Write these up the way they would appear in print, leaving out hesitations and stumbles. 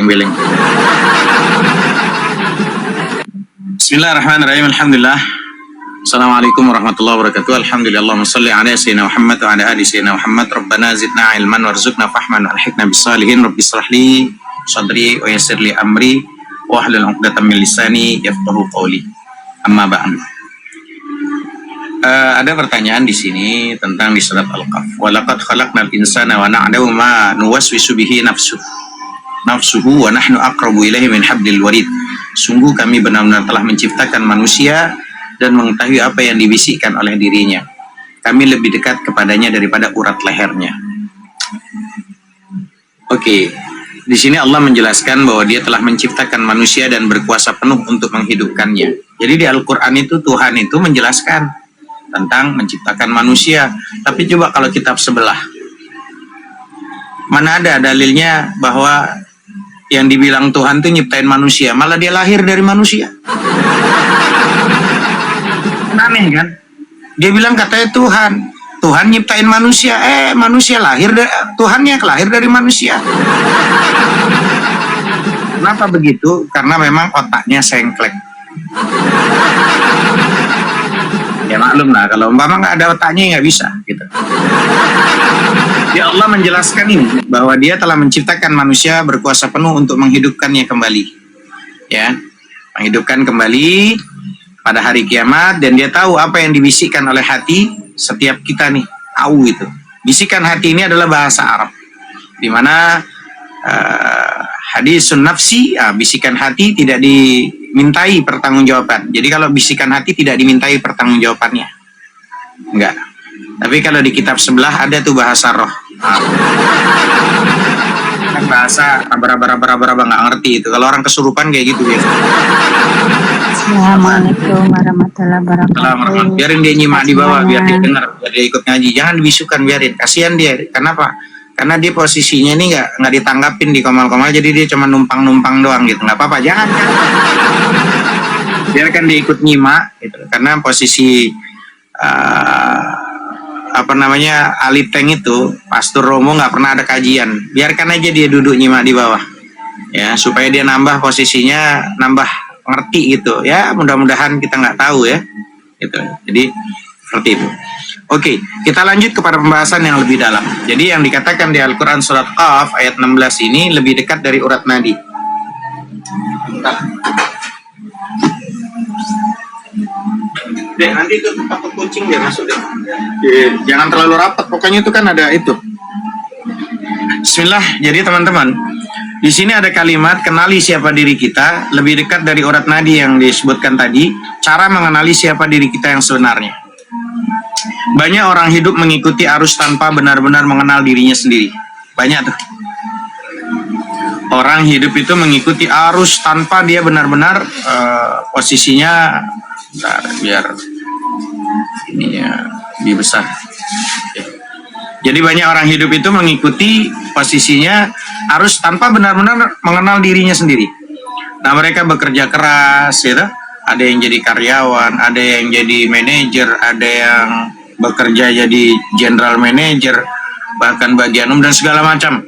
beleng. Bismillahirrahmanirrahim. Alhamdulillah. Assalamualaikum warahmatullahi wabarakatuh. Alhamdulillah. Allahumma salli ala sayyidina Muhammad wa ala ali sayyidina Muhammad. Rabbana zidna ilman warzuqna fahman wa alhiqna bis-salihin. Rabbi shrah li sadri wa yassir li amri wa hlul 'uqdatam min lisani yafqahu qawli. Amma ba'du. Ada pertanyaan di sini tentang di surat Al-Kahf. Wa laqad khalaqnal insana wa na'lamu ma nuwaswisu bihi nafsuhu wa nahnu aqrabu ilaihi min hablil warid. Sungguh kami benar-benar telah menciptakan manusia dan mengetahui apa yang dibisikkan oleh dirinya. Kami lebih dekat kepadanya daripada urat lehernya. Oke, di sini Allah menjelaskan bahwa Dia telah menciptakan manusia dan berkuasa penuh untuk menghidupkannya. Jadi di Al-Quran itu Tuhan itu menjelaskan tentang menciptakan manusia. Tapi coba kalau kitab sebelah, mana ada dalilnya bahwa yang dibilang Tuhan itu nyiptain manusia, malah dia lahir dari manusia. Aneh kan? Dia bilang katanya Tuhan nyiptain manusia, manusia lahir dari Tuhannya lahir dari manusia. Kenapa begitu? Karena memang otaknya sengklek. Ya maklum lah, kalau umpama nggak ada otaknya nggak bisa gitu. Ya Allah menjelaskan ini bahwa Dia telah menciptakan manusia berkuasa penuh untuk menghidupkannya kembali, ya, menghidupkan kembali pada hari kiamat, dan Dia tahu apa yang dibisikkan oleh hati setiap kita nih, tahu itu. Bisikan hati ini adalah bahasa Arab, di mana hadisun nafsi, bisikan hati tidak dimintai pertanggungjawaban. Jadi kalau bisikan hati tidak dimintai pertanggungjawabannya, enggak. Tapi kalau di kitab sebelah ada tuh bahasa roh. Kan bahasa raba-raba nggak ngerti itu. Kalau orang kesurupan kayak gitu biasa. Assalamualaikum warahmatullahi wabarakatuh. Biarin dia nyimak di bawah, biar dia dengar, biar dia ikut ngaji. Jangan dibisukan, biarin. Kasihan dia. Kenapa? Karena dia posisinya ini nggak ditanggapin di komal-komal, jadi dia cuma numpang-numpang doang gitu. Nggak apa-apa, jangan. Biarkan dia ikut nyimak gitu. Karena posisi Ali Teng itu, Pastor Romo nggak pernah ada kajian. Biarkan aja dia duduk nyimak di bawah, ya, supaya dia nambah posisinya, nambah ngerti gitu, ya. Mudah-mudahan kita nggak tahu ya, gitu. Jadi seperti itu. Oke, kita lanjut kepada pembahasan yang lebih dalam. Jadi yang dikatakan di Al-Quran surat Qaf ayat 16 ini lebih dekat dari urat nadi. Bentar. Dek, nanti itu takut kucing dia masuk deh. Jangan terlalu rapat, pokoknya itu kan ada itu. Bismillah. Jadi teman-teman, di sini ada kalimat kenali siapa diri kita, lebih dekat dari urat nadi yang disebutkan tadi. Cara mengenali siapa diri kita yang sebenarnya. Banyak orang hidup mengikuti arus tanpa benar-benar mengenal dirinya sendiri. Banyak tuh. Orang hidup itu mengikuti arus tanpa dia benar-benar posisinya. Bentar, biar ini ya lebih besar. Jadi banyak orang hidup itu mengikuti posisinya arus tanpa benar-benar mengenal dirinya sendiri. Nah, mereka bekerja keras, gitu. Ada yang jadi karyawan, ada yang jadi manajer, ada yang bekerja jadi general manager, bahkan bagian dan segala macam.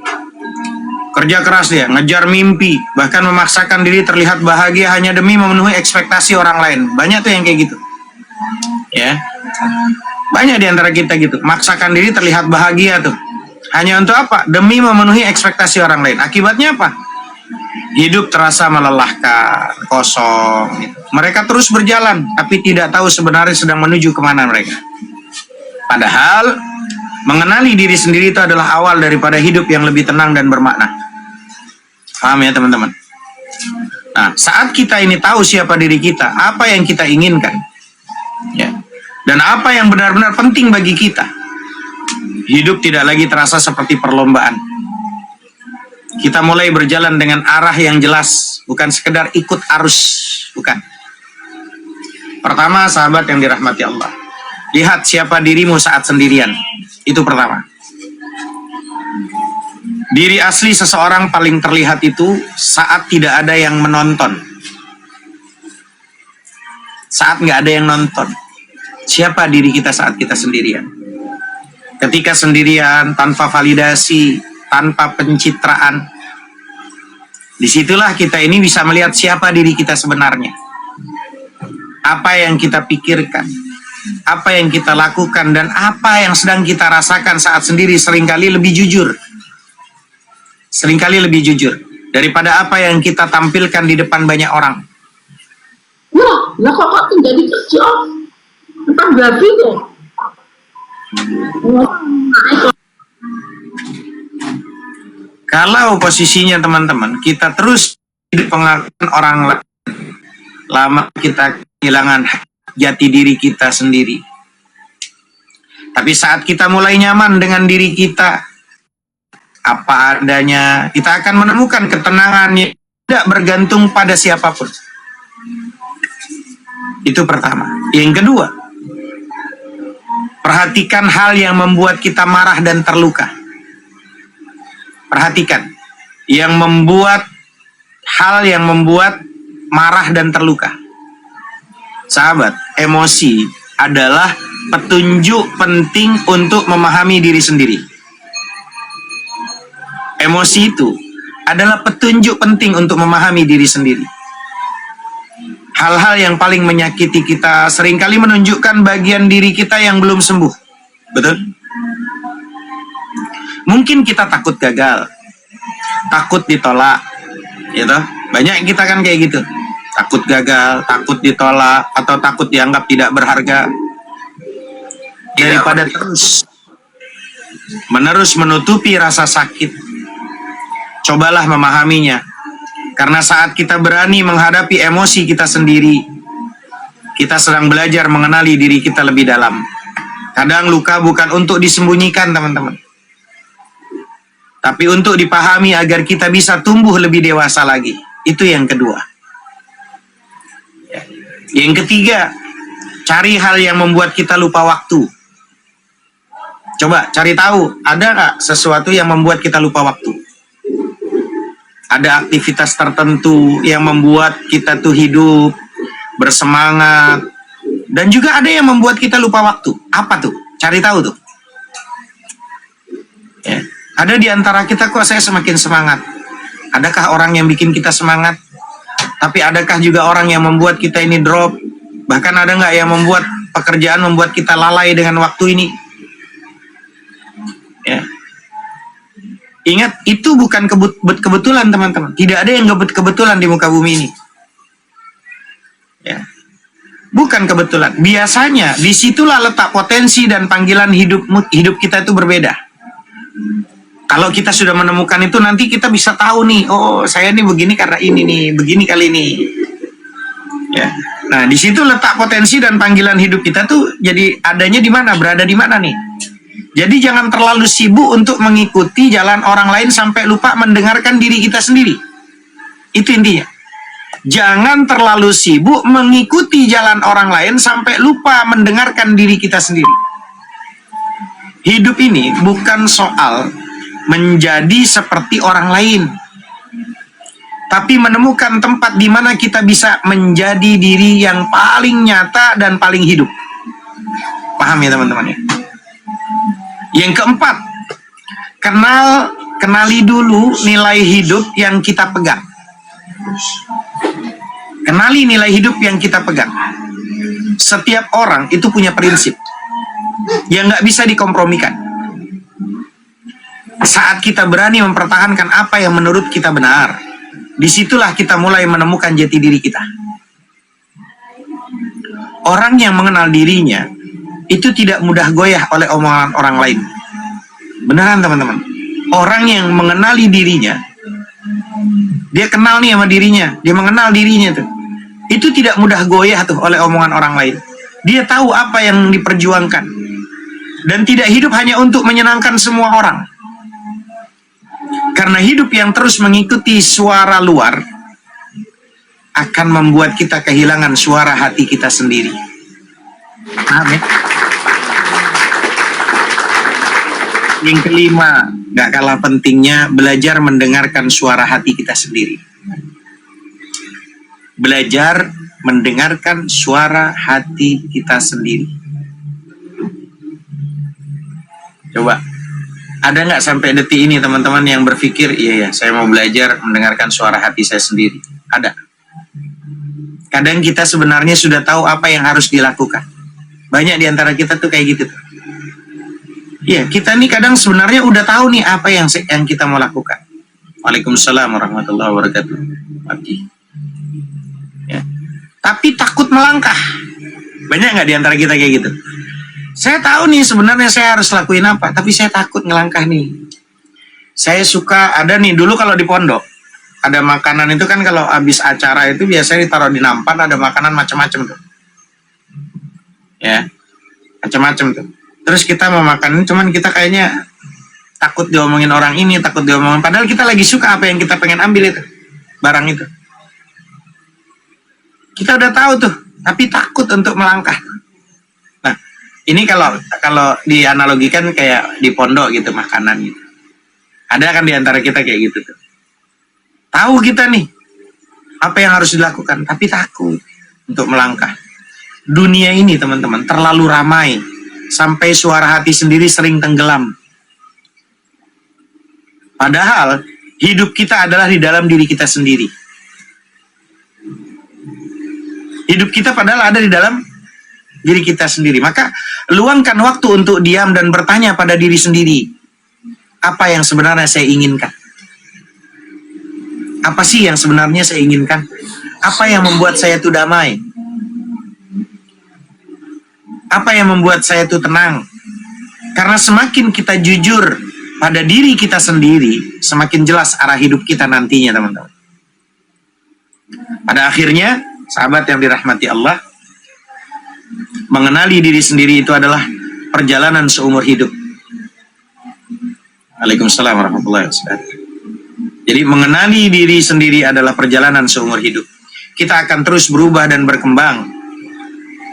Kerja keras dia, ngejar mimpi, bahkan memaksakan diri terlihat bahagia hanya demi memenuhi ekspektasi orang lain. Banyak tuh yang kayak gitu, ya. Banyak di antara kita gitu, maksakan diri terlihat bahagia tuh. Hanya untuk apa? Demi memenuhi ekspektasi orang lain. Akibatnya apa? Hidup terasa melelahkan, kosong. Gitu. Mereka terus berjalan, tapi tidak tahu sebenarnya sedang menuju kemana mereka. Padahal mengenali diri sendiri itu adalah awal daripada hidup yang lebih tenang dan bermakna. Paham ya teman-teman? Nah, saat kita ini tahu siapa diri kita, apa yang kita inginkan, ya, dan apa yang benar-benar penting bagi kita, hidup tidak lagi terasa seperti perlombaan. Kita mulai berjalan dengan arah yang jelas, bukan sekedar ikut arus, bukan. Pertama, sahabat yang dirahmati Allah, lihat siapa dirimu saat sendirian. Itu pertama. Diri asli seseorang paling terlihat itu saat tidak ada yang menonton. Saat nggak ada yang nonton. Siapa diri kita saat kita sendirian? Ketika sendirian, tanpa validasi, tanpa pencitraan, Disitulah kita ini bisa melihat siapa diri kita sebenarnya. Apa yang kita pikirkan, apa yang kita lakukan, dan apa yang sedang kita rasakan saat sendiri seringkali lebih jujur. Seringkali lebih jujur daripada apa yang kita tampilkan di depan banyak orang. Lah kok terjadi kerja? Entah babi kok. Kalau posisinya teman-teman, kita terus hidup pengakuan orang lain, lama kita kehilangan jati diri kita sendiri. Tapi saat kita mulai nyaman dengan diri kita, apa adanya, kita akan menemukan ketenangan yang tidak bergantung pada siapapun. Itu pertama. Yang kedua, perhatikan hal yang membuat kita marah dan terluka. Perhatikan yang membuat hal yang membuat marah dan terluka. Sahabat, emosi adalah petunjuk penting untuk memahami diri sendiri. Emosi itu adalah petunjuk penting untuk memahami diri sendiri. Hal-hal yang paling menyakiti kita seringkali menunjukkan bagian diri kita yang belum sembuh. Betul? Mungkin kita takut gagal, takut ditolak, gitu. Banyak kita kan kayak gitu. Takut gagal, takut ditolak, atau takut dianggap tidak berharga. Daripada terus menutupi rasa sakit, cobalah memahaminya. Karena saat kita berani menghadapi emosi kita sendiri, kita sedang belajar mengenali diri kita lebih dalam. Kadang luka bukan untuk disembunyikan, teman-teman, tapi untuk dipahami agar kita bisa tumbuh lebih dewasa lagi. Itu yang kedua. Yang ketiga, cari hal yang membuat kita lupa waktu. Coba cari tahu, ada nggak sesuatu yang membuat kita lupa waktu? Ada aktivitas tertentu yang membuat kita tuh hidup, bersemangat, dan juga ada yang membuat kita lupa waktu. Apa tuh? Cari tahu tuh. Ya. Ada di antara kita, kok saya semakin semangat. Adakah orang yang bikin kita semangat? Tapi adakah juga orang yang membuat kita ini drop? Bahkan ada nggak yang membuat pekerjaan membuat kita lalai dengan waktu ini? Ya. Ingat, itu bukan kebetulan, teman-teman. Tidak ada yang kebetulan di muka bumi ini. Ya. Bukan kebetulan. Biasanya disitulah letak potensi dan panggilan hidup kita itu berbeda. Kalau kita sudah menemukan itu, nanti kita bisa tahu nih, oh saya nih begini karena ini nih, begini kali ini. Ya. Nah, di situ letak potensi dan panggilan hidup kita tuh jadi adanya di mana, berada di mana nih. Jadi jangan terlalu sibuk untuk mengikuti jalan orang lain sampai lupa mendengarkan diri kita sendiri. Itu intinya. Jangan terlalu sibuk mengikuti jalan orang lain sampai lupa mendengarkan diri kita sendiri. Hidup ini bukan soal menjadi seperti orang lain, tapi menemukan tempat di mana kita bisa menjadi diri yang paling nyata dan paling hidup. Paham ya teman-teman ya? Yang keempat, kenali dulu nilai hidup yang kita pegang. Kenali nilai hidup yang kita pegang. Setiap orang itu punya prinsip yang nggak bisa dikompromikan. Saat kita berani mempertahankan apa yang menurut kita benar, disitulah kita mulai menemukan jati diri kita. Orang yang mengenal dirinya itu tidak mudah goyah oleh omongan orang lain. Beneran teman-teman. Orang yang mengenali dirinya, dia kenal nih sama dirinya, dia mengenal dirinya tuh, itu tidak mudah goyah tuh oleh omongan orang lain. Dia tahu apa yang diperjuangkan dan tidak hidup hanya untuk menyenangkan semua orang. Karena hidup yang terus mengikuti suara luar akan membuat kita kehilangan suara hati kita sendiri. Amin. Yang kelima, gak kalah pentingnya, belajar mendengarkan suara hati kita sendiri. Belajar mendengarkan suara hati kita sendiri. Coba, Ada nggak sampai detik ini teman-teman yang berpikir, iya ya, saya mau belajar mendengarkan suara hati saya sendiri? Ada. Kadang kita sebenarnya sudah tahu apa yang harus dilakukan. Banyak di antara kita tuh kayak gitu. Iya, kita nih kadang sebenarnya udah tahu nih apa yang kita mau lakukan. Waalaikumsalam warahmatullahi wabarakatuh. Mati. Ya. Tapi takut melangkah. Banyak nggak di antara kita kayak gitu? Saya tahu nih sebenarnya saya harus lakuin apa, tapi saya takut ngelangkah nih. Saya suka, ada nih dulu kalau di pondok, ada makanan itu kan kalau habis acara itu biasanya ditaruh di nampan, ada makanan macam-macam tuh. Ya, macam-macam tuh. Terus kita mau makan, cuman kita kayaknya takut diomongin orang ini, takut diomongin. Padahal kita lagi suka apa yang kita pengen ambil itu, barang itu. Kita udah tahu tuh, tapi takut untuk melangkah. Nah, ini kalau dianalogikan kayak di pondok gitu, makanan gitu. Ada kan di antara kita kayak gitu tuh. Tahu kita nih apa yang harus dilakukan, tapi takut untuk melangkah. Dunia ini teman-teman terlalu ramai sampai suara hati sendiri sering tenggelam. Padahal hidup kita adalah di dalam diri kita sendiri. Hidup kita padahal ada di dalam diri kita sendiri. Maka luangkan waktu untuk diam dan bertanya pada diri sendiri. Apa yang sebenarnya saya inginkan? Apa sih yang sebenarnya saya inginkan? Apa yang membuat saya itu damai? Apa yang membuat saya itu tenang? Karena semakin kita jujur pada diri kita sendiri, semakin jelas arah hidup kita nantinya, teman-teman. Pada akhirnya, sahabat yang dirahmati Allah, mengenali diri sendiri itu adalah perjalanan seumur hidup. Waalaikumsalam warahmatullahi wabarakatuh. Jadi mengenali diri sendiri adalah perjalanan seumur hidup. Kita akan terus berubah dan berkembang.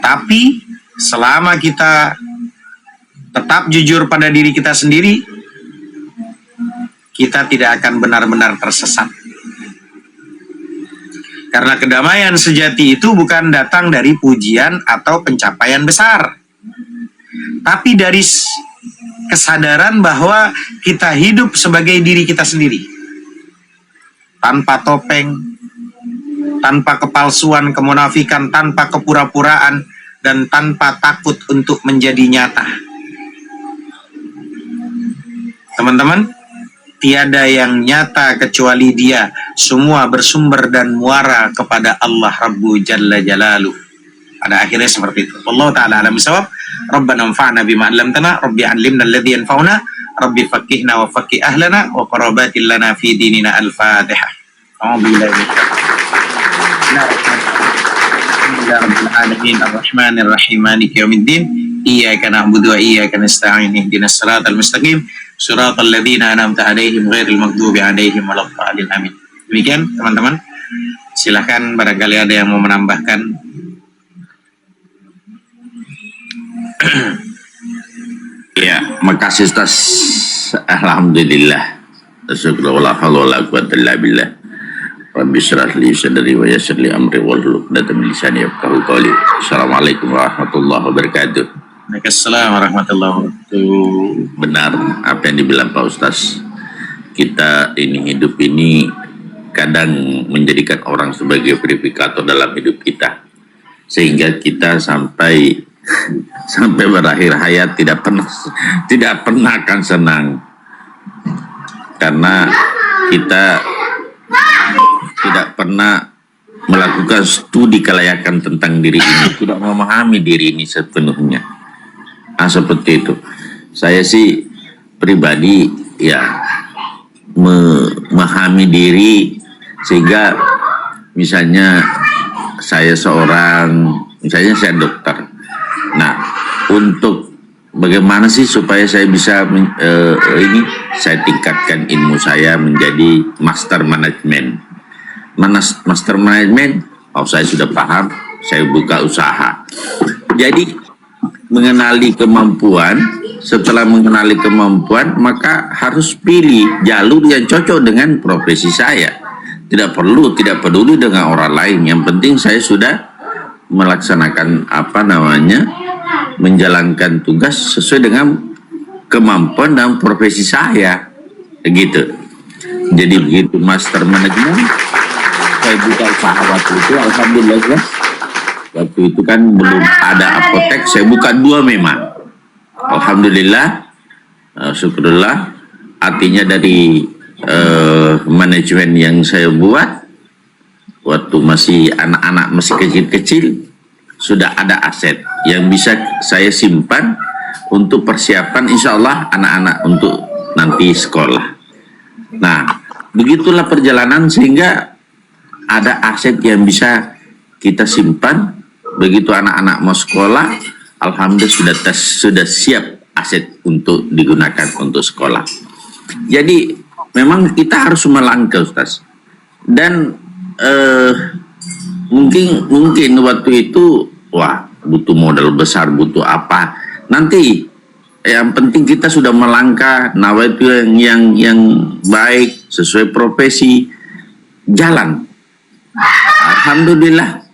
Tapi selama kita tetap jujur pada diri kita sendiri, kita tidak akan benar-benar tersesat. Karena kedamaian sejati itu bukan datang dari pujian atau pencapaian besar, tapi dari kesadaran bahwa kita hidup sebagai diri kita sendiri, tanpa topeng, tanpa kepalsuan, kemunafikan, tanpa kepura-puraan, dan tanpa takut untuk menjadi nyata. Teman-teman, tiada yang nyata kecuali Dia. Semua bersumber dan muara kepada Allah Rabbu Jalla Jalaluh. Pada akhirnya seperti itu. Allah Ta'ala alam bisawab. Rabbana anfa'na bima 'allamtana, Rabbi 'allimna alladhi yanfa'una, Rabbi faqihna wa faqih ahlana wa qarabatil lana fi dinina. Al-Fatihah. A'udzubillahi minasyaitonir ar-rahmanir rahim, maliki yaumiddin, iyyaka na'budu wa iyyaka nasta'in, ihdinas siratal mustaqim, siratal ladzina an'amta 'alaihim ghairil maghdubi 'alaihim waladdallin. Amin. Demikian teman-teman. Silakan barangkali ada yang mau menambahkan. Ya, makasih Ustaz. Alhamdulillah. Syukur la haula wala quwwata illa billah. Rabbi shrah li sadri wa yassir li amri wahlul 'uqdatam min lisani yafqahu qawli. Assalamualaikum warahmatullahi wabarakatuh. Waalaikumsalam warahmatullahi wabarakatuh. Benar apa yang dibilang Pak Ustaz. Kita ini hidup ini kadang menjadikan orang sebagai verifikator dalam hidup kita. Sehingga kita sampai berakhir hayat tidak pernah akan senang, karena kita tidak pernah melakukan studi kelayakan tentang diri ini, tidak memahami diri ini sepenuhnya. Seperti itu. Saya sih pribadi ya memahami diri, sehingga misalnya saya saya dokter. Nah, untuk bagaimana sih supaya saya bisa saya tingkatkan ilmu saya menjadi master management. Master management, saya sudah paham, saya buka usaha. Jadi mengenali kemampuan, setelah mengenali kemampuan maka harus pilih jalur yang cocok dengan profesi saya. Tidak peduli dengan orang lain, yang penting saya sudah melaksanakan menjalankan tugas sesuai dengan kemampuan dan profesi saya, gitu. Jadi begitu master manajemen, saya buka usaha waktu itu, alhamdulillah ya. Waktu itu kan belum ada apotek, saya buka 2 memang. Alhamdulillah, syukurlah. Artinya dari manajemen yang saya buat waktu masih anak-anak masih kecil-kecil, sudah ada aset yang bisa saya simpan untuk persiapan insya Allah anak-anak untuk nanti sekolah. Nah, begitulah perjalanan sehingga ada aset yang bisa kita simpan. Begitu anak-anak mau sekolah, alhamdulillah sudah siap aset untuk digunakan untuk sekolah. Jadi memang kita harus melangkah, Ustaz. Dan mungkin waktu itu wah butuh modal besar, butuh apa. Nanti yang penting kita sudah melangkah nawaitu yang baik sesuai profesi, jalan. Alhamdulillah.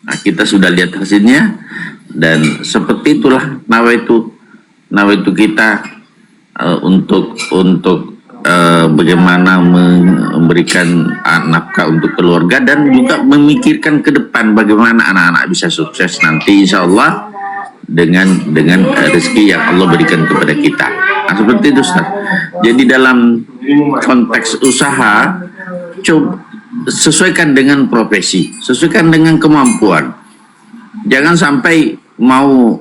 Nah, kita sudah lihat hasilnya dan seperti itulah nawaitu kita untuk bagaimana memberikan nafkah untuk keluarga dan juga memikirkan ke depan bagaimana anak-anak bisa sukses nanti insya Allah dengan rezeki yang Allah berikan kepada kita. Nah, seperti itu, Ustaz. Jadi dalam konteks usaha, coba sesuaikan dengan profesi, sesuaikan dengan kemampuan. Jangan sampai mau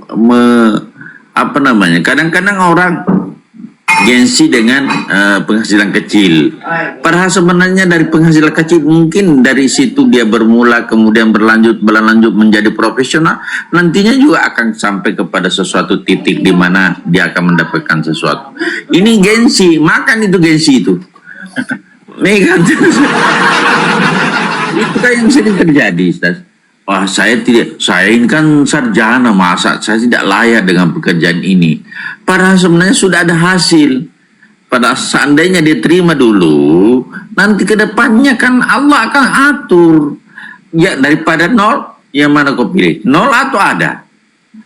kadang-kadang orang gengsi dengan penghasilan kecil. Padahal sebenarnya dari penghasilan kecil mungkin dari situ dia bermula kemudian berlanjut menjadi profesional, nantinya juga akan sampai kepada sesuatu titik di mana dia akan mendapatkan sesuatu. Ini gengsi, makan itu gengsi itu. Nih kan, itu kan yang sering terjadi, Ustaz. Wah, saya ini kan sarjana, masa saya tidak layak dengan pekerjaan ini. Padahal sebenarnya sudah ada hasil. Pada seandainya dia terima dulu, nanti ke depannya kan Allah akan atur. Ya daripada nol, yang mana kau pilih? Nol atau ada?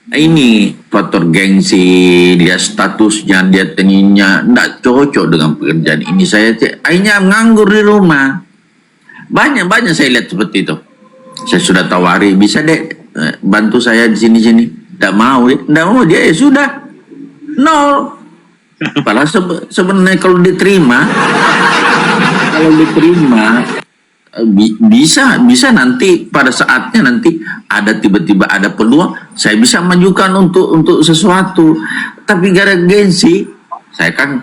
Ini faktor gengsi, dia statusnya, dia tingginya, tidak cocok dengan pekerjaan ini. Saya akhirnya nganggur di rumah. Banyak saya lihat seperti itu. Saya sudah tawari, bisa deh bantu saya di sini. Tidak mau dia ya sudah nol. Padahal sebenarnya kalau diterima bisa nanti pada saatnya nanti ada tiba-tiba ada peluang saya bisa majukan untuk sesuatu, tapi gara gengsi saya kan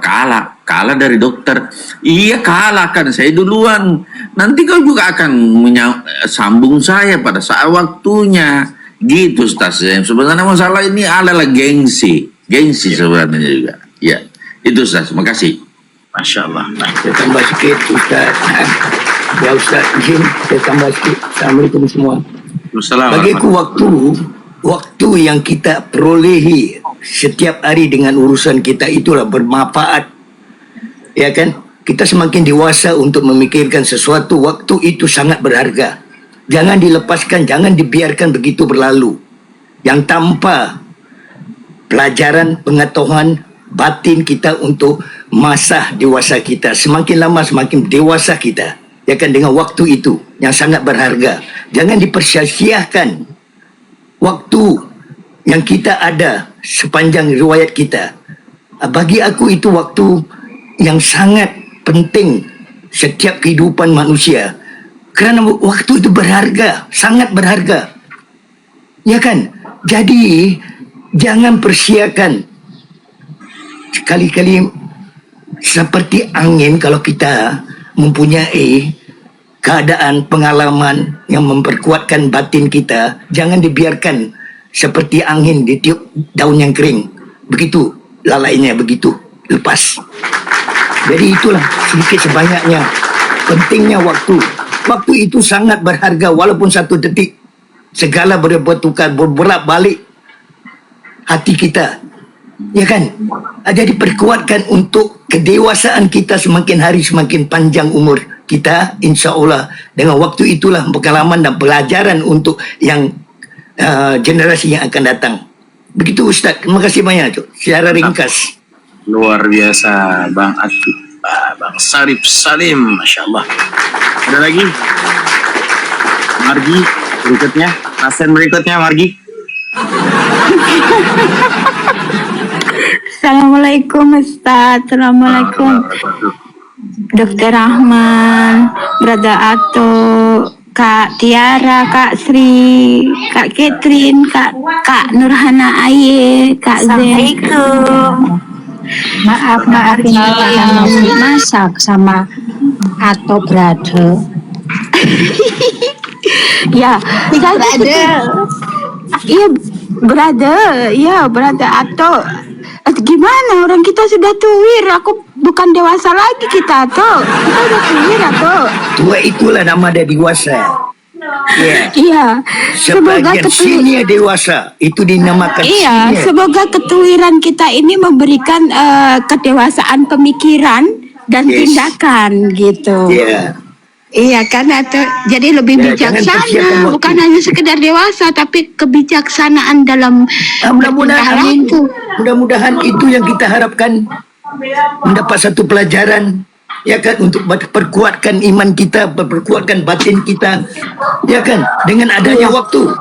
kalah dari dokter. Iya, kalah kan saya duluan, nanti kau juga akan sambung saya pada saat waktunya gitu, Ustaz. Sebenarnya masalah ini adalah gengsi sebenarnya juga ya. Itu, Ustaz, makasih. Masya Allah. Saya tambah sikit, Ustaz. Ya, Ustaz, izin saya tambah sikit. Assalamualaikum semua. Bagiku waktu yang kita perolehi setiap hari dengan urusan kita itulah bermanfaat. Ya kan? Kita semakin dewasa untuk memikirkan sesuatu, waktu itu sangat berharga. Jangan dilepaskan, jangan dibiarkan begitu berlalu. Yang tanpa pelajaran, pengetahuan batin kita untuk masa dewasa kita. Semakin lama semakin dewasa kita. Ya kan, dengan waktu itu yang sangat berharga. Jangan dipersia-siakan waktu yang kita ada sepanjang riwayat kita. Bagi aku itu waktu yang sangat penting setiap kehidupan manusia. Kerana waktu itu berharga, sangat berharga. Ya kan? Jadi jangan persiakan. Sekali-kali seperti angin, kalau kita mempunyai keadaan, pengalaman yang memperkuatkan batin kita, jangan dibiarkan seperti angin ditiup daun yang kering. Begitu lalainya, begitu lepas. Jadi itulah sedikit sebanyaknya pentingnya waktu. Waktu itu sangat berharga, walaupun 1 detik. Segala bertukar, berbolak balik hati kita. Ya kan? Jadi perkuatkan untuk kedewasaan kita, semakin hari semakin panjang umur kita, insya Allah. Dengan waktu itulah pengalaman dan pelajaran untuk yang generasi yang akan datang. Begitu Ustaz. Terima kasih banyak tu. Secara ringkas. Luar biasa Bang Atib, Bang Sarip Salim, Masya Allah. Ada lagi? Margi berikutnya, pasien berikutnya Margi. Assalamualaikum Ustaz. Assalamualaikum Dokter Rahman, Brother Ato, Kak Tiara, Kak Sri, Kak Catherine, Kak Nurhana Aye, Kak Zen. Assalamualaikum. Maaf ini kakak masih masak sama Ato brother. Ya, Iya, brother Ato. Gimana orang kita sudah tuwir, aku bukan dewasa lagi kita Ato. Kita udah tuwir Ato. Tua itulah nama dia dewasa. Ya. Iya. Sebagian senior dewasa itu dinamakan Iya, senior. semoga ketuwiran kita ini memberikan kedewasaan pemikiran dan tindakan gitu. Ya. Iya kan, atau jadi lebih Ya, jangan persiapkan bijaksana, waktu. bukan hanya sekedar dewasa, tapi kebijaksanaan dalam Mudah-mudahan bertingkah laku. mudah-mudahan itu yang kita harapkan, mendapat satu pelajaran ya kan, untuk perkuatkan iman kita, perkuatkan batin kita ya kan, dengan adanya waktu.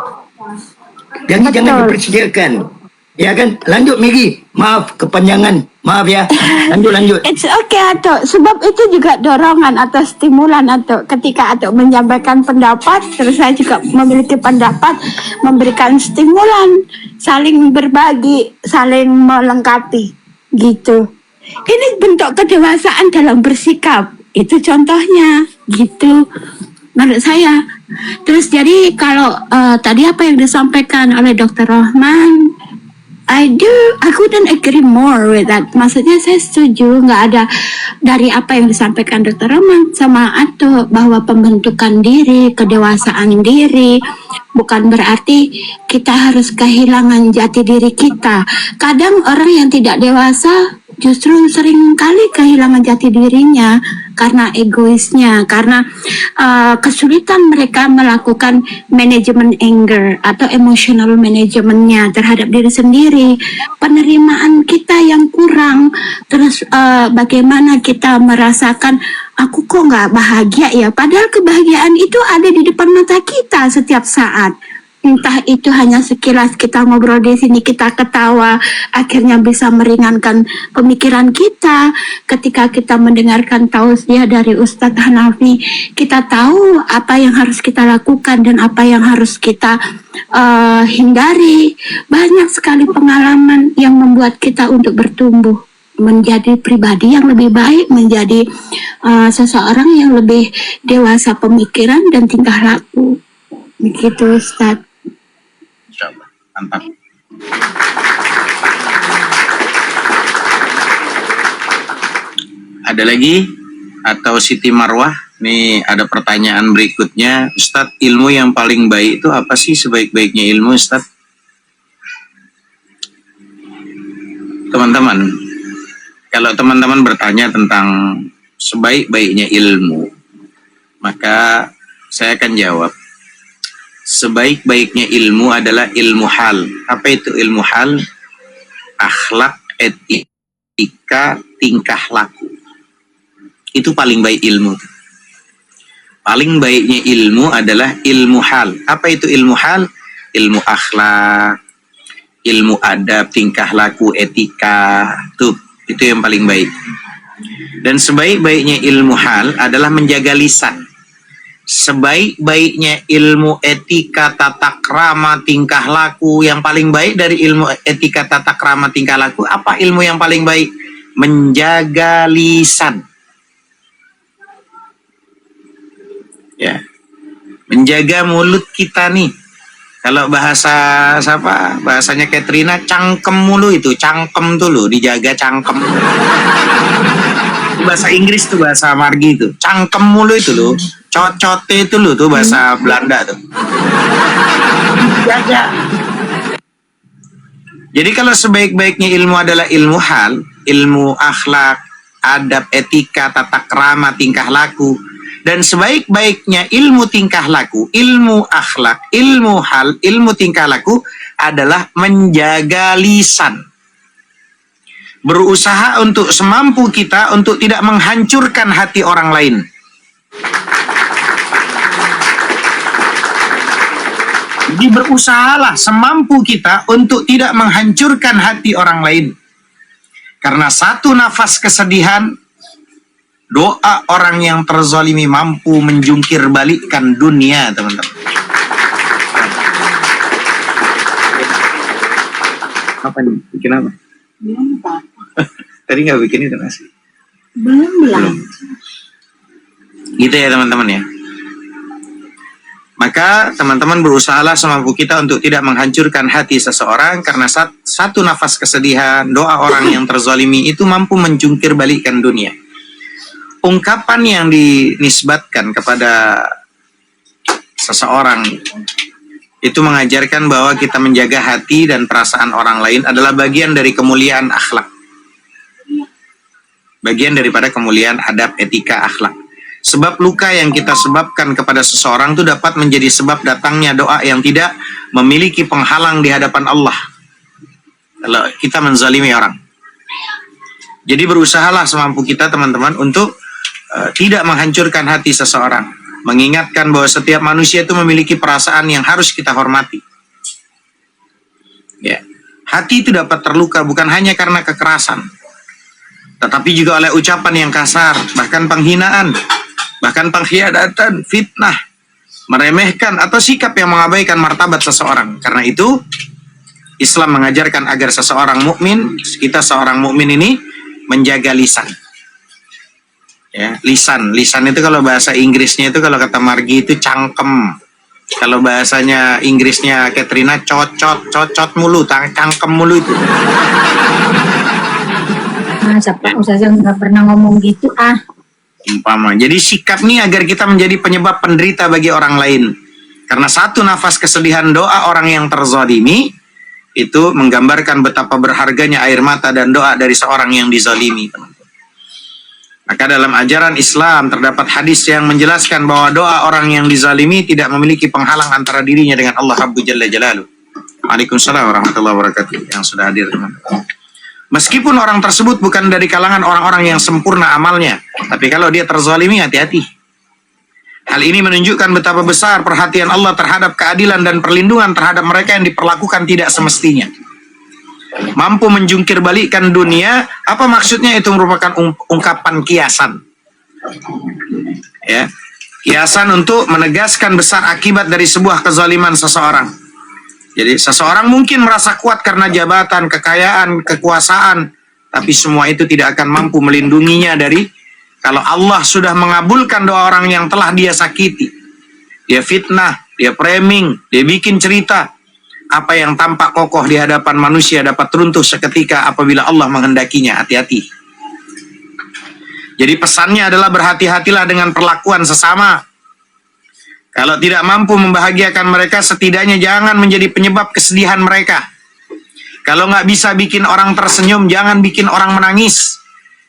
Jangan dipersiapkan ya kan. Lanjut Maggie, maaf kepanjangan, maaf ya. Lanjut. It's okay Ato, sebab itu juga dorongan atau stimulan Ato. Ketika Ato menyampaikan pendapat, terus saya juga memiliki pendapat, memberikan stimulan, saling berbagi, saling melengkapi, gitu. Ini bentuk kedewasaan dalam bersikap, itu contohnya, gitu. Menurut saya. Terus jadi kalau tadi apa yang disampaikan oleh Dr. Rahman, I couldn't agree more with that. Maksudnya saya setuju, nggak ada dari apa yang disampaikan Dr. Rahman sama Ato, bahwa pembentukan diri, kedewasaan diri, bukan berarti kita harus kehilangan jati diri kita. Kadang orang yang tidak dewasa justru sering kali kehilangan jati dirinya karena egoisnya, karena kesulitan mereka melakukan manajemen anger atau emotional manajemennya terhadap diri sendiri, penerimaan kita yang kurang, terus bagaimana kita merasakan aku kok nggak bahagia ya, padahal kebahagiaan itu ada di depan mata kita setiap saat. Entah itu hanya sekilas kita ngobrol di sini, kita ketawa, akhirnya bisa meringankan pemikiran kita. Ketika kita mendengarkan tausiah dari Ustadz Hanafi, kita tahu apa yang harus kita lakukan dan apa yang harus kita hindari. Banyak sekali pengalaman yang membuat kita untuk bertumbuh menjadi pribadi yang lebih baik, menjadi seseorang yang lebih dewasa pemikiran dan tingkah laku. Begitu Ustadz. Insyaallah, mantap. Ada lagi atau Siti Marwah? Nih ada pertanyaan berikutnya, Ustadz, ilmu yang paling baik itu apa sih? Sebaik-baiknya ilmu, Ustadz? Teman-teman, kalau teman-teman bertanya tentang sebaik-baiknya ilmu, maka saya akan jawab, sebaik-baiknya ilmu adalah ilmu hal. Apa itu ilmu hal? Akhlak, etika, tingkah laku. Itu paling baik ilmu. Paling baiknya ilmu adalah ilmu hal. Apa itu ilmu hal? Ilmu akhlak, ilmu adab, tingkah laku, etika. Itu yang paling baik. Dan sebaik-baiknya ilmu hal adalah menjaga lisan. Sebaik-baiknya ilmu etika, tata krama, tingkah laku, yang paling baik dari ilmu etika, tata krama, tingkah laku, apa ilmu yang paling baik? Menjaga lisan. Ya. Menjaga mulut kita nih. Kalau bahasanya Katrina, cangkem mulu itu, cangkem tuh loh, dijaga cangkem. Bahasa Inggris tuh, bahasa Margi itu, cangkem mulu itu loh. Cocote itu loh tuh bahasa Belanda tuh. Jaga. Jadi kalau sebaik-baiknya ilmu adalah ilmu hal, ilmu akhlak, adab, etika, tata krama, tingkah laku, dan sebaik-baiknya ilmu tingkah laku, ilmu akhlak, ilmu hal, ilmu tingkah laku adalah menjaga lisan. Berusaha untuk semampu kita untuk tidak menghancurkan hati orang lain. Jadi berusahalah semampu kita untuk tidak menghancurkan hati orang lain. Karena satu nafas kesedihan, doa orang yang terzalimi mampu menjungkir balikkan dunia, teman-teman. Apa nih? Bikin apa? Belum, Pak. Tadi nggak bikin itu nasi? Belum. Gitu ya teman-teman ya. Maka teman-teman berusahalah semampu kita untuk tidak menghancurkan hati seseorang, karena satu nafas kesedihan, doa orang yang terzalimi itu mampu menjungkir balikkan dunia. Ungkapan yang dinisbatkan kepada seseorang itu mengajarkan bahwa kita menjaga hati dan perasaan orang lain adalah bagian dari kemuliaan akhlak. Bagian daripada kemuliaan adab, etika, akhlak. Sebab luka yang kita sebabkan kepada seseorang itu dapat menjadi sebab datangnya doa yang tidak memiliki penghalang di hadapan Allah kalau kita menzalimi orang. Jadi berusahalah semampu kita teman-teman untuk tidak menghancurkan hati seseorang. Mengingatkan bahwa setiap manusia itu memiliki perasaan yang harus kita hormati. Ya. Hati itu dapat terluka bukan hanya karena kekerasan, tetapi juga oleh ucapan yang kasar, bahkan penghinaan, bahkan pengkhianatan, fitnah, meremehkan, atau sikap yang mengabaikan martabat seseorang. Karena itu, Islam mengajarkan agar seseorang mukmin, kita seorang mukmin ini menjaga lisan. Ya, lisan itu kalau bahasa Inggrisnya itu, kalau kata Margi itu cangkem. Kalau bahasanya Inggrisnya Katrina cocot mulu, cangkem mulu itu. Siapa Ustazah nggak pernah ngomong gitu Umpama. Jadi sikap nih agar kita menjadi penyebab penderita bagi orang lain. Karena satu nafas kesedihan doa orang yang terzalimi itu menggambarkan betapa berharganya air mata dan doa dari seorang yang dizalimi. Maka dalam ajaran Islam terdapat hadis yang menjelaskan bahwa doa orang yang dizalimi tidak memiliki penghalang antara dirinya dengan Allah Rabbu Jalla Jalaluh. Waalaikumsalam warahmatullahi wabarakatuh yang sudah hadir teman-teman. Meskipun orang tersebut bukan dari kalangan orang-orang yang sempurna amalnya, tapi kalau dia terzalimi, hati-hati. Hal ini menunjukkan betapa besar perhatian Allah terhadap keadilan dan perlindungan terhadap mereka yang diperlakukan tidak semestinya. Mampu menjungkir balikkan dunia, apa maksudnya? Itu merupakan ungkapan kiasan. Ya, kiasan untuk menegaskan besar akibat dari sebuah kezaliman seseorang. Jadi seseorang mungkin merasa kuat karena jabatan, kekayaan, kekuasaan, tapi semua itu tidak akan mampu melindunginya dari kalau Allah sudah mengabulkan doa orang yang telah dia sakiti. Dia fitnah, dia framing, dia bikin cerita. Apa yang tampak kokoh di hadapan manusia dapat runtuh seketika apabila Allah menghendakinya. Hati-hati. Jadi pesannya adalah berhati-hatilah dengan perlakuan sesama. Kalau tidak mampu membahagiakan mereka, setidaknya jangan menjadi penyebab kesedihan mereka. Kalau nggak bisa bikin orang tersenyum, jangan bikin orang menangis.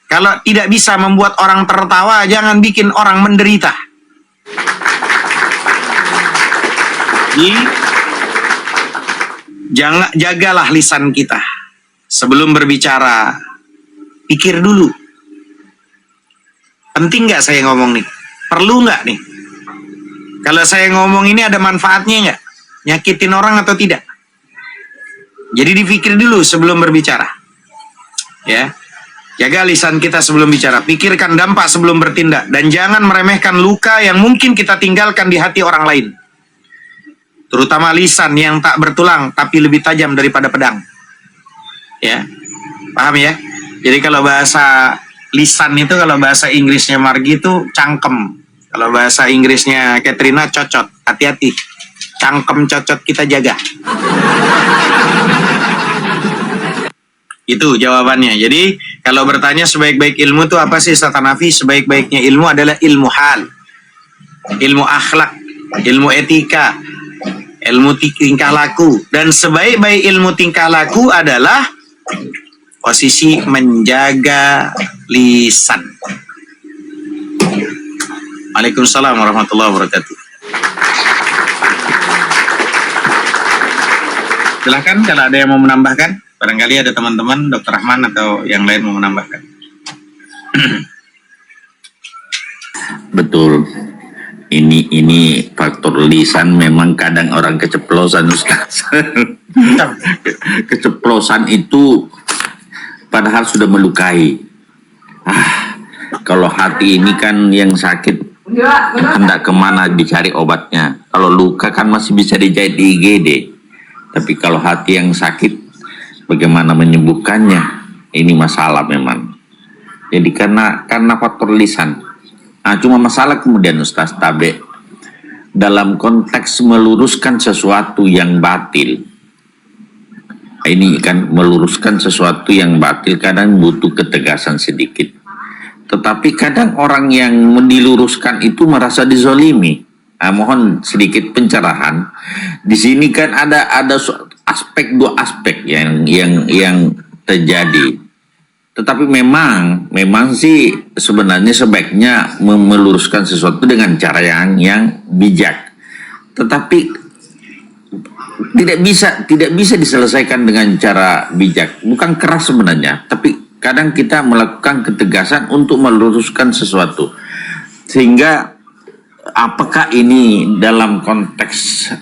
Kalau tidak bisa membuat orang tertawa, jangan bikin orang menderita. Jadi, jagalah lisan kita. Sebelum berbicara, pikir dulu. Penting nggak saya ngomong nih? Perlu nggak nih? Kalau saya ngomong ini ada manfaatnya nggak? Nyakitin orang atau tidak? Jadi dipikir dulu sebelum berbicara. Ya, jaga lisan kita sebelum bicara. Pikirkan dampak sebelum bertindak. Dan jangan meremehkan luka yang mungkin kita tinggalkan di hati orang lain. Terutama lisan yang tak bertulang tapi lebih tajam daripada pedang. Ya, paham ya? Jadi kalau bahasa lisan itu, kalau bahasa Inggrisnya Margi itu cangkem. Kalau bahasa Inggrisnya Katrina cocot. Hati-hati. Cangkem cocot kita jaga. Itu jawabannya. Jadi kalau bertanya sebaik-baik ilmu itu apa sih Ustaz Hanafi? Sebaik-baiknya ilmu adalah ilmu hal, ilmu akhlak, ilmu etika, ilmu tingkah laku. Dan sebaik-baik ilmu tingkah laku adalah posisi menjaga lisan. Waalaikumsalam warahmatullahi wabarakatuh. Silahkan kalau ada yang mau menambahkan. Barangkali ada teman-teman Dr. Rahman atau yang lain mau menambahkan. Betul. Ini faktor lisan memang kadang orang keceplosan, Ustaz. Keceplosan itu padahal sudah melukai. Kalau hati ini kan yang sakit hendak kemana dicari obatnya. Kalau luka kan masih bisa dijahit di IGD. Tapi kalau hati yang sakit, bagaimana menyembuhkannya? Ini masalah memang. Jadi karena faktor lisan. Nah, cuma masalah kemudian Ustaz Tabe, dalam konteks meluruskan sesuatu yang batil. Ini kan meluruskan sesuatu yang batil kadang butuh ketegasan sedikit. Tetapi kadang orang yang diluruskan itu merasa dizolimi. Nah, mohon sedikit pencerahan. Di sini kan ada dua aspek yang terjadi. Tetapi memang sih sebenarnya sebaiknya meluruskan sesuatu dengan cara yang bijak. Tetapi tidak bisa diselesaikan dengan cara bijak. Bukan keras sebenarnya, tapi kadang kita melakukan ketegasan untuk meluruskan sesuatu. Sehingga apakah ini dalam konteks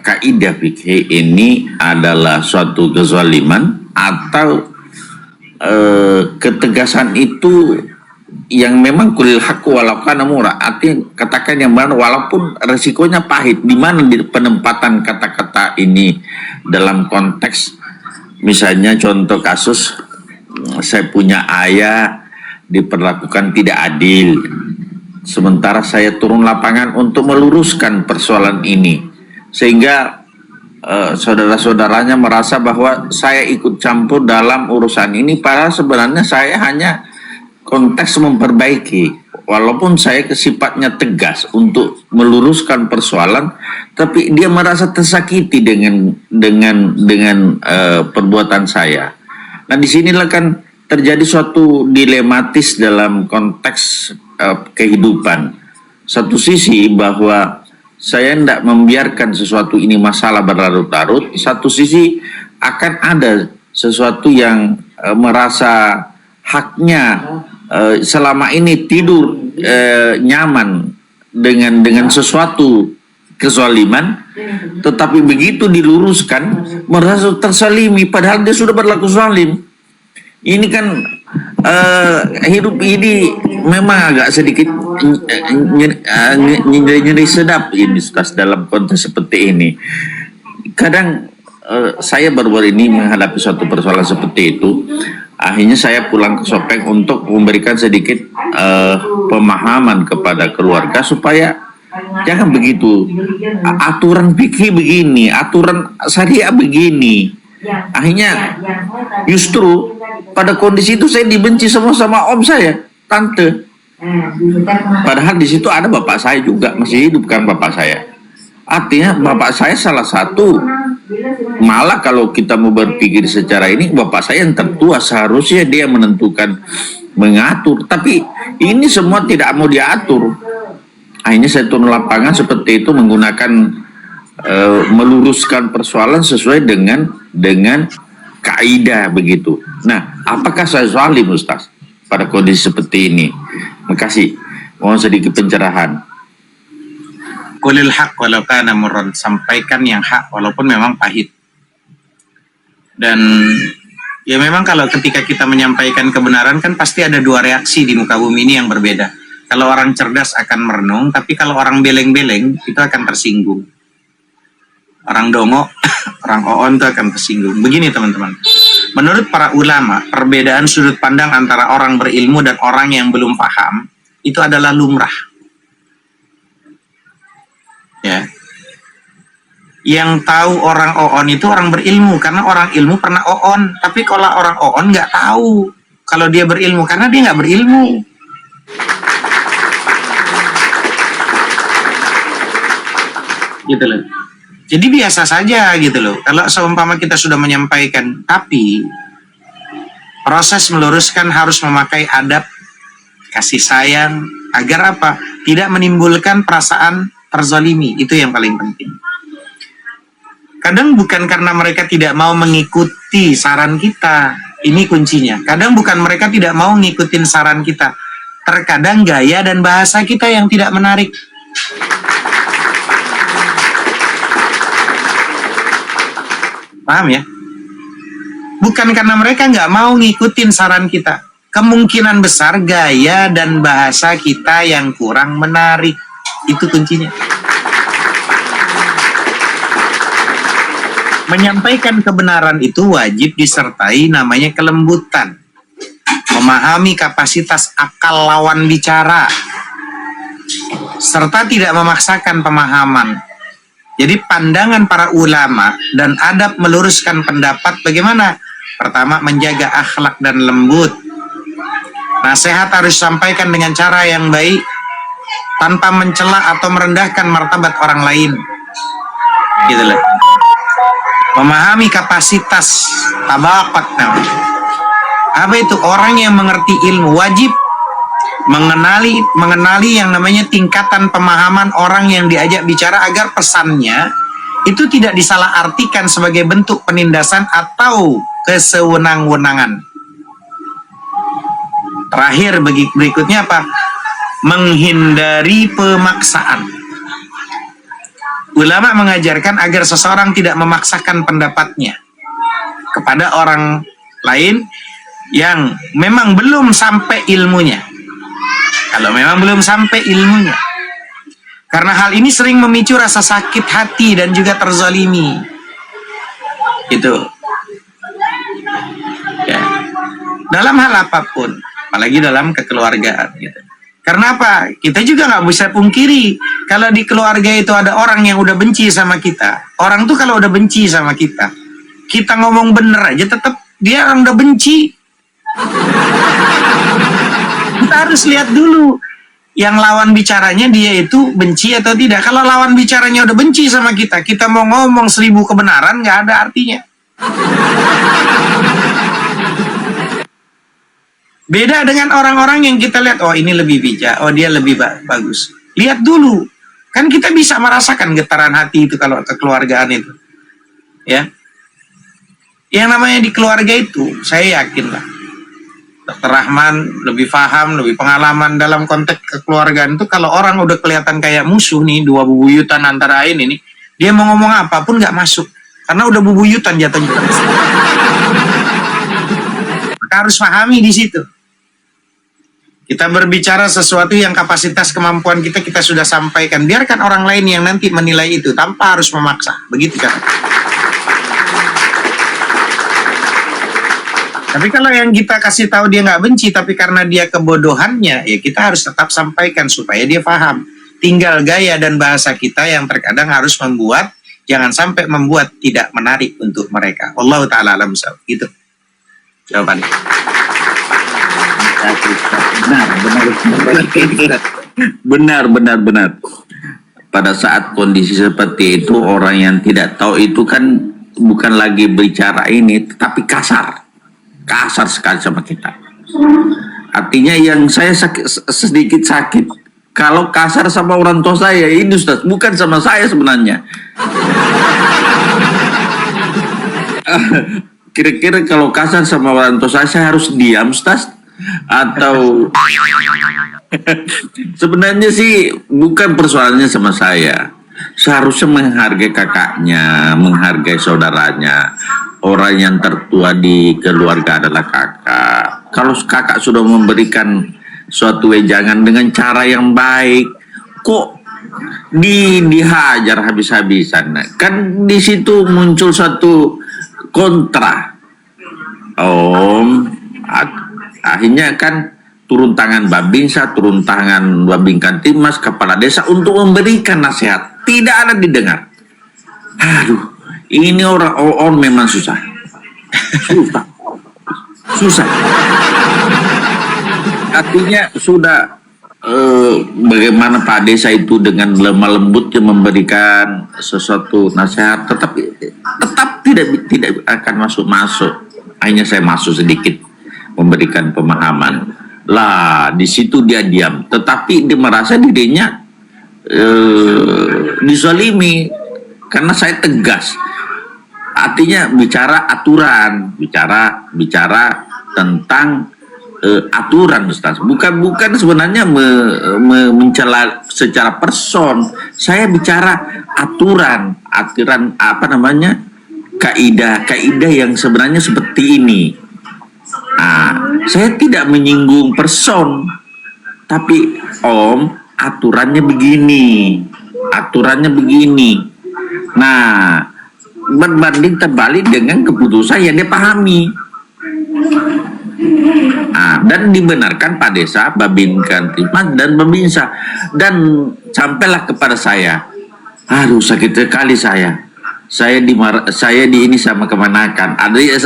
kaidah fikih ini adalah suatu kezaliman atau ketegasan itu yang memang kulil haq walau kana murah, artinya katakan yang benar walaupun resikonya pahit. Di mana di penempatan kata-kata ini dalam konteks, misalnya contoh kasus saya punya ayah diperlakukan tidak adil, sementara saya turun lapangan untuk meluruskan persoalan ini, sehingga saudara-saudaranya merasa bahwa saya ikut campur dalam urusan ini, padahal sebenarnya saya hanya konteks memperbaiki. Walaupun saya sifatnya tegas untuk meluruskan persoalan, tapi dia merasa tersakiti dengan perbuatan saya. Nah, disinilah kan terjadi suatu dilematis dalam konteks kehidupan. Satu sisi bahwa saya tidak membiarkan sesuatu ini masalah berlarut-larut. Satu sisi akan ada sesuatu yang merasa haknya selama ini tidur nyaman dengan sesuatu kezaliman, tetapi begitu diluruskan merasa tersalimi padahal dia sudah berlaku zalim. Ini kan hidup ini memang agak sedikit nyeri sedap ini Ustaz dalam konteks seperti ini. Kadang saya baru-baru ini menghadapi suatu persoalan seperti itu. Akhirnya saya pulang ke Sopeng untuk memberikan sedikit pemahaman kepada keluarga supaya jangan begitu. Aturan fikih begini, aturan syariah begini. Akhirnya justru pada kondisi itu saya dibenci semua sama om saya, tante. Padahal di situ ada bapak saya juga masih hidup kan bapak saya. Artinya bapak saya salah satu, malah kalau kita mau berpikir secara ini bapak saya yang tertua, seharusnya dia menentukan, mengatur. Tapi ini semua tidak mau diatur. Akhirnya saya turun lapangan seperti itu menggunakan meluruskan persoalan sesuai dengan kaidah begitu. Nah, apakah saya zalim Ustaz pada kondisi seperti ini? Makasih. Mohon sedikit pencerahan. Qulil haq walau kana murran, sampaikan yang hak walaupun memang pahit. Dan ya memang kalau ketika kita menyampaikan kebenaran kan pasti ada dua reaksi di muka bumi ini yang berbeda. Kalau orang cerdas akan merenung, tapi kalau orang beleng-beleng itu akan tersinggung. Orang dongo, orang oon itu akan tersinggung. Begini teman-teman, menurut para ulama, perbedaan sudut pandang antara orang berilmu dan orang yang belum paham itu adalah lumrah. Ya, yang tahu orang oon itu orang berilmu karena orang ilmu pernah oon. Tapi kalau orang oon nggak tahu kalau dia berilmu karena dia nggak berilmu. Gitu loh. Jadi biasa saja gitu loh. Kalau seumpama kita sudah menyampaikan, tapi proses meluruskan harus memakai adab, kasih sayang, agar apa? Tidak menimbulkan perasaan terzalimi. Itu yang paling penting. Kadang bukan karena mereka tidak mau mengikuti saran kita. Ini kuncinya. Kadang bukan mereka tidak mau ngikutin saran kita. Terkadang gaya dan bahasa kita yang tidak menarik. Paham ya? Bukan karena mereka nggak mau ngikutin saran kita. Kemungkinan besar gaya dan bahasa kita yang kurang menarik. Itu kuncinya. Menyampaikan kebenaran itu wajib disertai namanya kelembutan. Memahami kapasitas akal lawan bicara. Serta tidak memaksakan pemahaman. Jadi pandangan para ulama dan adab meluruskan pendapat bagaimana? Pertama, menjaga akhlak dan lembut. Nasihat harus disampaikan dengan cara yang baik, tanpa mencela atau merendahkan martabat orang lain. Gitu loh. Memahami kapasitas tabakat namanya. Apa itu? Orang yang mengerti ilmu wajib mengenali yang namanya tingkatan pemahaman orang yang diajak bicara agar pesannya itu tidak disalahartikan sebagai bentuk penindasan atau kesewenang-wenangan. Terakhir berikutnya apa? Menghindari pemaksaan. Ulama mengajarkan agar seseorang tidak memaksakan pendapatnya kepada orang lain yang memang belum sampai ilmunya. Kalau memang belum sampai ilmunya. Karena hal ini sering memicu rasa sakit hati dan juga terzalimi. Itu. Ya. Dalam hal apapun, apalagi dalam kekeluargaan gitu. Karena apa? Kita juga nggak bisa pungkiri kalau di keluarga itu ada orang yang udah benci sama kita. Orang tuh kalau udah benci sama kita ngomong bener aja tetap dia orang udah benci. Kita harus lihat dulu yang lawan bicaranya dia itu benci atau tidak. Kalau lawan bicaranya udah benci sama kita mau ngomong 1000 kebenaran nggak ada artinya. Beda dengan orang-orang yang kita lihat, oh ini lebih bijak, oh dia lebih bagus. Lihat dulu, kan kita bisa merasakan getaran hati itu kalau kekeluargaan itu. Ya, yang namanya di keluarga itu, saya yakin lah. Dr. Rahman lebih paham, lebih pengalaman dalam konteks kekeluargaan itu. Kalau orang udah kelihatan kayak musuh nih, dua bubuyutan antara ini, dia mau ngomong apapun nggak masuk, karena udah bubuyutan jatuhnya. Maka harus pahami di situ. Kita berbicara sesuatu yang kapasitas kemampuan kita sudah sampaikan. Biarkan orang lain yang nanti menilai itu tanpa harus memaksa. Begitu kan? Tapi kalau yang kita kasih tahu dia nggak benci, tapi karena dia kebodohannya, ya kita harus tetap sampaikan supaya dia paham. Tinggal gaya dan bahasa kita yang terkadang harus membuat, jangan sampai membuat tidak menarik untuk mereka. Wallahu ta'ala alam bissawab. Gitu jawabannya. Benar. Pada saat kondisi seperti itu, orang yang tidak tahu itu kan bukan lagi bicara ini, tetapi kasar sekali sama kita. Artinya yang saya sedikit sakit kalau kasar sama orang tua saya ini, Ustaz, bukan sama saya sebenarnya. Kira-kira kalau kasar sama orang tua saya harus diam, Ustaz? Atau sebenarnya sih bukan persoalannya sama saya. Seharusnya menghargai kakaknya, menghargai saudaranya. Orang yang tertua di keluarga adalah kakak. Kalau kakak sudah memberikan suatu wejangan dengan cara yang baik, kok dihajar habis-habisan? Kan di situ muncul suatu kontra. Akhirnya kan turun tangan Babinsa, turun tangan Babin Kantimas, kepala desa untuk memberikan nasihat. Tidak ada didengar. Aduh, ini orang memang susah. Susah. Artinya sudah bagaimana Pak Desa itu dengan lemah lembutnya memberikan sesuatu nasihat, tetap tidak akan masuk. Akhirnya saya masuk sedikit memberikan pemahaman. Lah, di situ dia diam. Tetapi dia merasa dirinya dizalimi karena saya tegas. artinya bicara aturan, bicara tentang aturan, Ustaz. Bukan sebenarnya mencela secara person. Saya bicara aturan apa namanya, kaidah yang sebenarnya seperti ini. Saya tidak menyinggung person, tapi Om, aturannya begini. Nah, berbanding terbalik dengan keputusan yang dia pahami. Dan dibenarkan Pak Desa, Babinkan Tipmas dan Babinsa, dan sampailah kepada saya, aduh sakit sekali saya di ini sama kemanakan, ada ya,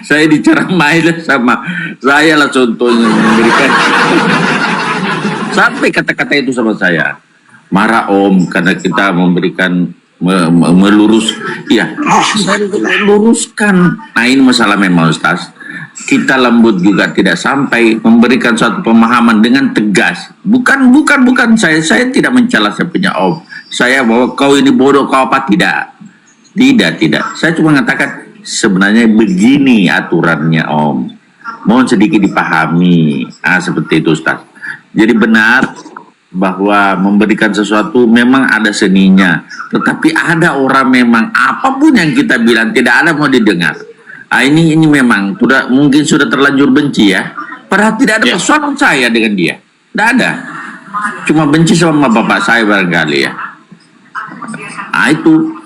saya diceramai sama saya lah, contohnya memberikan sampai kata-kata itu sama saya, marah Om karena kita memberikan melurus, iya saya meluruskan. Nah ini masalah memang Ustaz, kita lembut juga tidak sampai memberikan suatu pemahaman dengan tegas. Bukan saya tidak mencela saya punya Om, saya bahwa kau ini bodoh, kau apa, tidak. Saya cuma mengatakan sebenarnya begini aturannya Om, mohon sedikit dipahami. Seperti itu Ustaz. Jadi benar bahwa memberikan sesuatu memang ada seninya, tetapi ada orang memang apapun yang kita bilang tidak ada mau didengar. Ini memang mungkin sudah terlanjur benci ya. Padahal tidak ada persoalan saya dengan dia, tidak ada. Cuma benci sama bapak saya barangkali ya. Itu.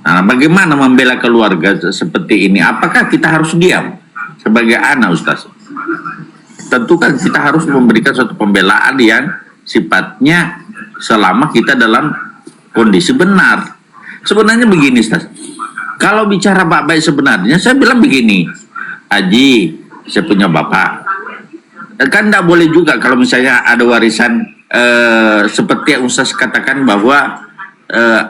Nah, bagaimana membela keluarga seperti ini? Apakah kita harus diam sebagai anak, Ustaz? Tentu kan kita harus memberikan suatu pembelaan yang sifatnya selama kita dalam kondisi benar. Sebenarnya begini, Ustaz. Kalau bicara baik sebenarnya, saya bilang begini, Haji, saya punya bapak. Kan tidak boleh juga kalau misalnya ada warisan seperti yang Ustaz katakan bahwa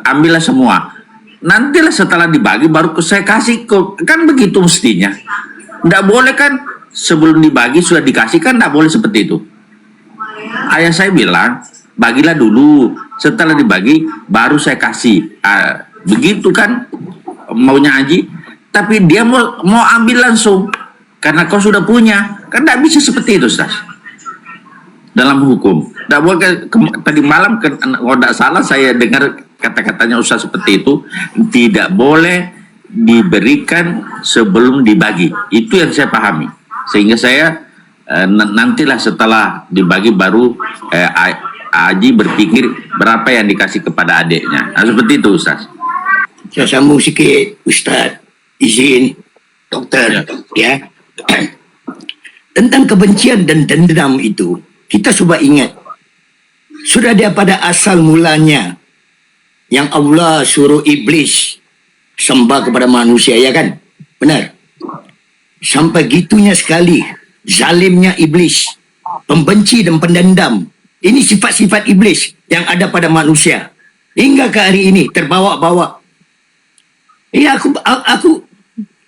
ambillah semua. Nantilah setelah dibagi baru saya kasih, kan begitu mestinya. Tidak boleh kan sebelum dibagi sudah dikasih, kan tidak boleh seperti itu. Ayah saya bilang, bagilah dulu, setelah dibagi baru saya kasih. Begitu kan maunya Haji, tapi dia mau ambil langsung karena kau sudah punya, kan tidak bisa seperti itu Ustaz. Dalam hukum tidak boleh. Tadi malam kalau tidak salah saya dengar kata-katanya Ustaz seperti itu, tidak boleh diberikan sebelum dibagi. Itu yang saya pahami, sehingga saya nantilah setelah dibagi baru Haji berpikir berapa yang dikasih kepada adiknya. Nah, seperti itu Ustaz. Saya sambung sikit Ustaz, izin dokter ya. Tentang kebencian dan dendam itu, kita coba ingat, sudah dia pada asal mulanya yang Allah suruh iblis sembah kepada manusia, ya kan? Benar. Sampai gitunya sekali zalimnya iblis, pembenci dan pendendam. Ini sifat-sifat iblis yang ada pada manusia hingga ke hari ini terbawa-bawa. Ya, aku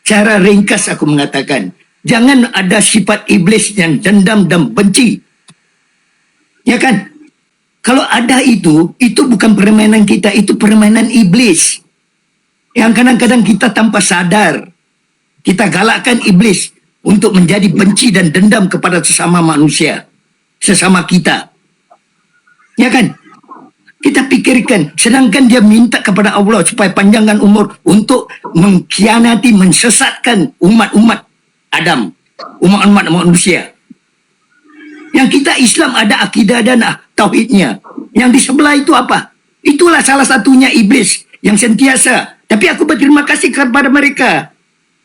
cara ringkas aku mengatakan, jangan ada sifat iblis yang dendam dan benci. Ya kan? Kalau ada itu bukan permainan kita, itu permainan iblis. Yang kadang-kadang kita tanpa sadar, kita galakkan iblis untuk menjadi benci dan dendam kepada sesama manusia, sesama kita. Ya kan? Kita pikirkan, sedangkan dia minta kepada Allah supaya panjangkan umur untuk mengkhianati, mensesatkan umat-umat Adam, umat-umat manusia. Yang kita Islam ada akidah dan tauhidnya. Yang di sebelah itu apa? Itulah salah satunya iblis yang sentiasa. Tapi aku berterima kasih kepada mereka.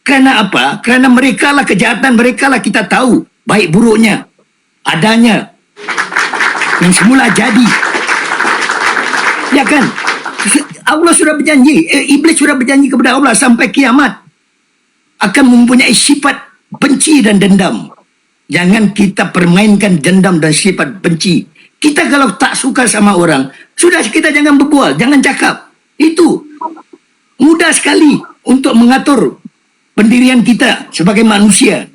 Karena apa? Karena mereka lah kejahatan, mereka lah kita tahu baik buruknya, adanya, yang semula jadi. Ya kan? Allah sudah berjanji, iblis sudah berjanji kepada Allah sampai kiamat akan mempunyai sifat benci dan dendam. Jangan kita permainkan dendam dan sifat benci. Kita kalau tak suka sama orang, sudah kita jangan berbual, jangan cakap. Itu mudah sekali untuk mengatur pendirian kita sebagai manusia.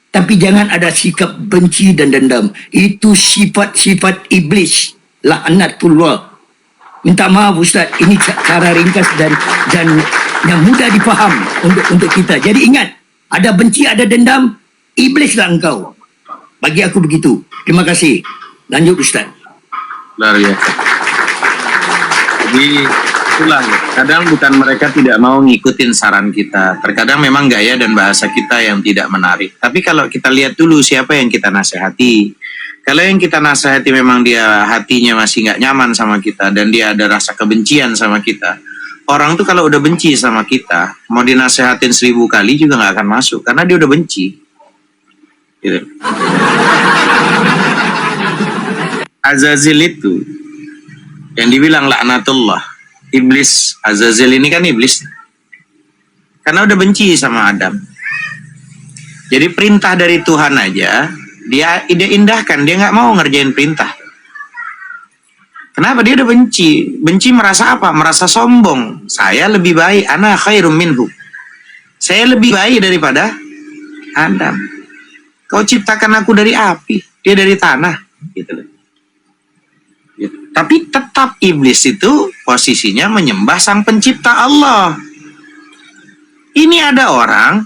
Tapi jangan ada sikap benci dan dendam. Itu sifat-sifat iblis. Laknatullah. Minta maaf Ustaz, ini cara ringkas dan yang mudah dipaham untuk kita. Jadi ingat, ada benci, ada dendam, iblislah engkau. Bagi aku begitu. Terima kasih. Lanjut Ustaz. Luar biasa. Jadi itulah, kadang bukan mereka tidak mau ngikutin saran kita. Terkadang memang gaya dan bahasa kita yang tidak menarik. Tapi kalau kita lihat dulu siapa yang kita nasihati. Kalau yang kita nasihati memang dia hatinya masih nggak nyaman sama kita dan dia ada rasa kebencian sama kita. Orang tuh kalau udah benci sama kita, mau dinasehatin 1000 kali juga nggak akan masuk karena dia udah benci. Gitu. Azazil itu yang dibilang laknatullah, iblis. Azazil ini kan iblis karena udah benci sama Adam. Jadi perintah dari Tuhan aja dia indahkan, dia nggak mau ngerjain perintah. Kenapa? Dia udah benci. Benci merasa apa? Merasa sombong. Saya lebih baik, ana khairum minhu. Saya lebih baik daripada Adam. Kau ciptakan aku dari api, dia dari tanah, gitu loh. Tapi tetap iblis itu posisinya menyembah sang pencipta Allah. Ini ada orang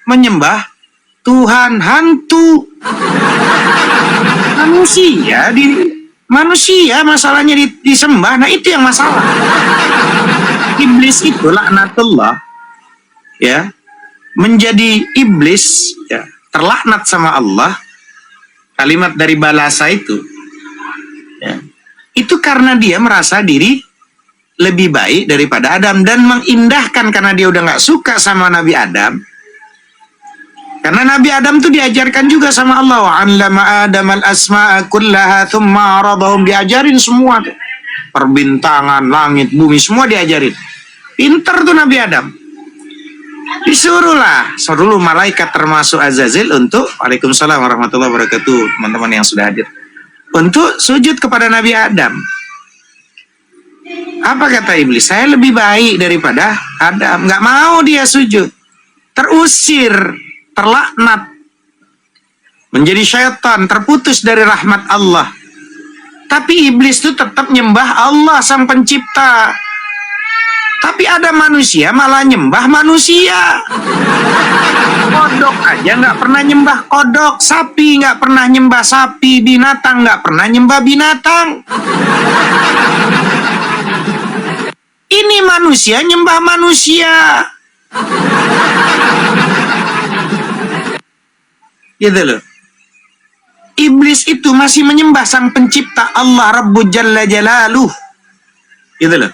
menyembah Tuhan hantu. Manusia masalahnya disembah. Nah itu yang masalah. Iblis itu laknatullah, ya, menjadi iblis, ya, terlaknat sama Allah. Kalimat dari balasa itu, ya, itu karena dia merasa diri lebih baik daripada Adam dan mengindahkan karena dia udah nggak suka sama Nabi Adam. Karena Nabi Adam tuh diajarkan juga sama Allah, wa 'allama Adam al-asma'a kullaha tsumma 'aradahum, diajarin semua tuh. Perbintangan, langit, bumi semua diajarin. Pinter tuh Nabi Adam. Suruh malaikat termasuk Azazil untuk, Waalaikumsalam warahmatullahi wabarakatuh, teman-teman yang sudah hadir, untuk sujud kepada Nabi Adam. Apa kata iblis? Saya lebih baik daripada Adam. Nggak mau dia sujud. Terusir, terlaknat, menjadi syaitan, terputus dari rahmat Allah. Tapi iblis itu tetap nyembah Allah sang pencipta. Tapi ada manusia malah nyembah manusia. Kodok aja nggak pernah nyembah kodok, sapi nggak pernah nyembah sapi, binatang nggak pernah nyembah binatang. Ini manusia nyembah manusia. Gitu loh. Iblis itu masih menyembah sang pencipta Allah Rabbul Jalla Jalaluh. Gitu loh.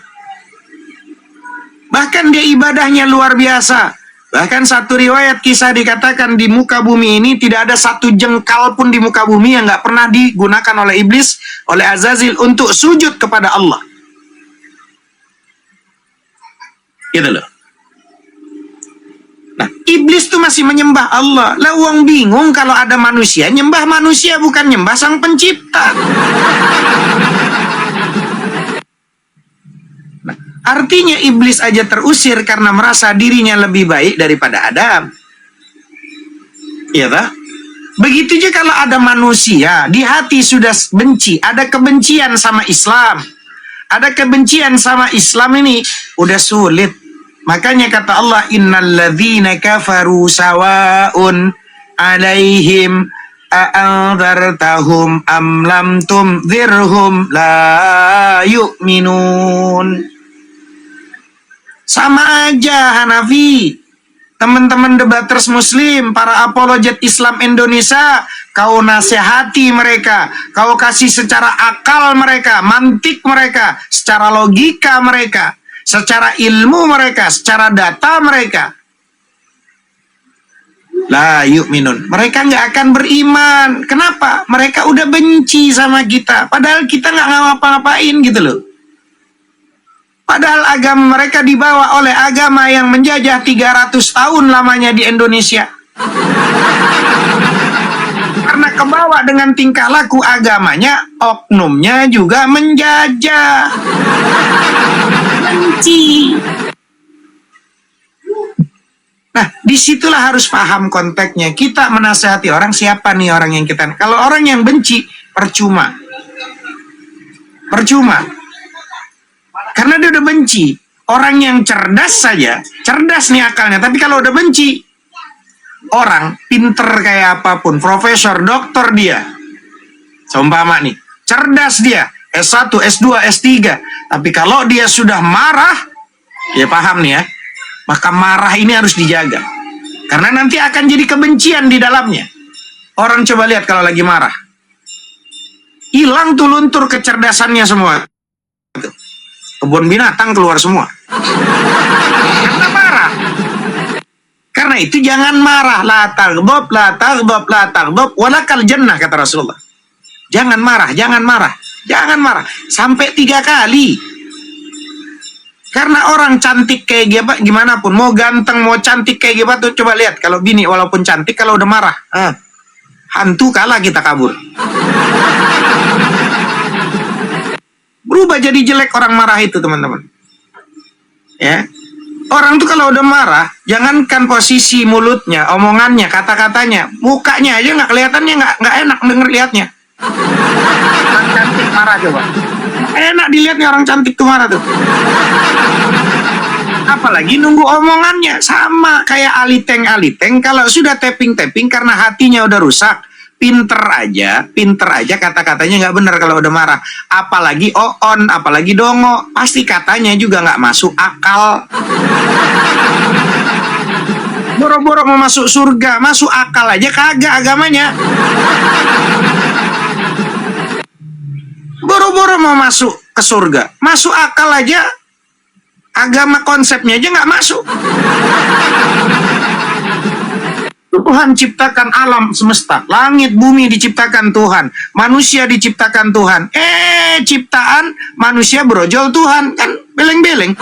Bahkan dia ibadahnya luar biasa. Bahkan satu riwayat kisah dikatakan di muka bumi ini tidak ada satu jengkal pun di muka bumi yang nggak pernah digunakan oleh iblis, oleh Azazil untuk sujud kepada Allah. Gitu loh. Nah, iblis tuh masih menyembah Allah. Lah wong bingung kalau ada manusia nyembah manusia, bukan nyembah sang pencipta. Nah, artinya iblis aja terusir karena merasa dirinya lebih baik daripada Adam. Iya tak? Begitu juga kalau ada manusia di hati sudah benci, ada kebencian sama Islam. Ada kebencian sama Islam ini udah sulit. Makanya kata Allah, innalladzina kafaru sawa'un alaihim a'anzartahum am lam tunzirhum la yu'minun. Sama aja Hanafi, teman-teman debaters muslim, para apologet Islam Indonesia, kau nasihati mereka, kau kasih secara akal mereka, mantik mereka, secara logika mereka, secara ilmu mereka, secara data mereka. La yu'minun. Mereka nggak akan beriman. Kenapa? Mereka udah benci sama kita. Padahal kita nggak ngapa-ngapain gitu loh. Padahal agama mereka dibawa oleh agama yang menjajah 300 tahun lamanya di Indonesia. Karena kebawa dengan tingkah laku agamanya, oknumnya juga menjajah. Benci. Nah, disitulah harus paham konteksnya. Kita menasihati orang, siapa nih orang yang kita... Kalau orang yang benci, percuma. Percuma. Karena dia udah benci. Orang yang cerdas saja, cerdas nih akalnya, tapi kalau udah benci, orang pinter kayak apapun, profesor, doktor dia, seumpama nih, cerdas dia, S1, S2, S3, tapi kalau dia sudah marah, ya paham nih ya, maka marah ini harus dijaga. Karena nanti akan jadi kebencian di dalamnya. Orang coba lihat kalau lagi marah, hilang tuh luntur kecerdasannya semua. Kebun binatang keluar semua. Karena marah. Karena itu jangan marah. La taghdab, la taghdab, la taghdab, walakal jannah, kata Rasulullah. Jangan marah, jangan marah, jangan marah. Sampai 3 kali. Karena orang cantik kayak gimana pun, mau ganteng, mau cantik kayak gimana tuh, coba lihat. Kalau bini walaupun cantik, kalau udah marah, hantu kalah kita kabur. Berubah jadi jelek orang marah itu, teman-teman. Ya, orang tuh kalau udah marah, jangankan posisi mulutnya, omongannya, kata-katanya, mukanya aja nggak kelihatannya, nggak enak denger liatnya. Orang cantik marah coba, enak dilihatnya orang cantik tuh marah tuh. Apalagi nunggu omongannya, sama kayak aliteng. Kalau sudah tapping karena hatinya udah rusak, pinter aja kata-katanya nggak benar kalau udah marah. Apalagi oon, apalagi dongo, pasti katanya juga nggak masuk akal. Boro-boro mau masuk surga, masuk akal aja kagak agamanya. Boro-boro mau masuk ke surga, masuk akal aja, agama konsepnya aja nggak masuk. Tuhan ciptakan alam semesta, langit bumi diciptakan Tuhan, manusia diciptakan Tuhan. Ciptaan manusia brojol Tuhan, kan beleng-beleng.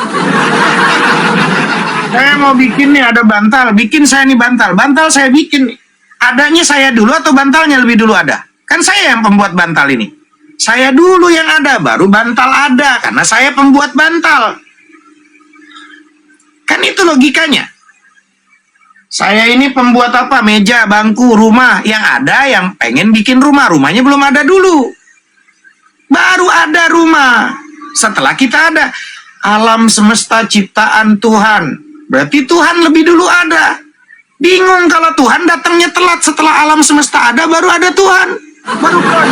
Saya mau bikin nih, ada bantal, bikin saya nih bantal saya bikin nih. Adanya saya dulu atau bantalnya lebih dulu ada? Kan saya yang pembuat bantal ini. Saya dulu yang ada, baru bantal ada, karena saya pembuat bantal. Kan itu logikanya. Saya ini pembuat apa? Meja, bangku, rumah. Yang ada yang pengen bikin rumah. Rumahnya belum ada dulu. Baru ada rumah. Setelah kita ada. Alam semesta ciptaan Tuhan. Berarti Tuhan lebih dulu ada. Bingung kalau Tuhan datangnya telat. Setelah alam semesta ada, baru ada Tuhan. Baru ada.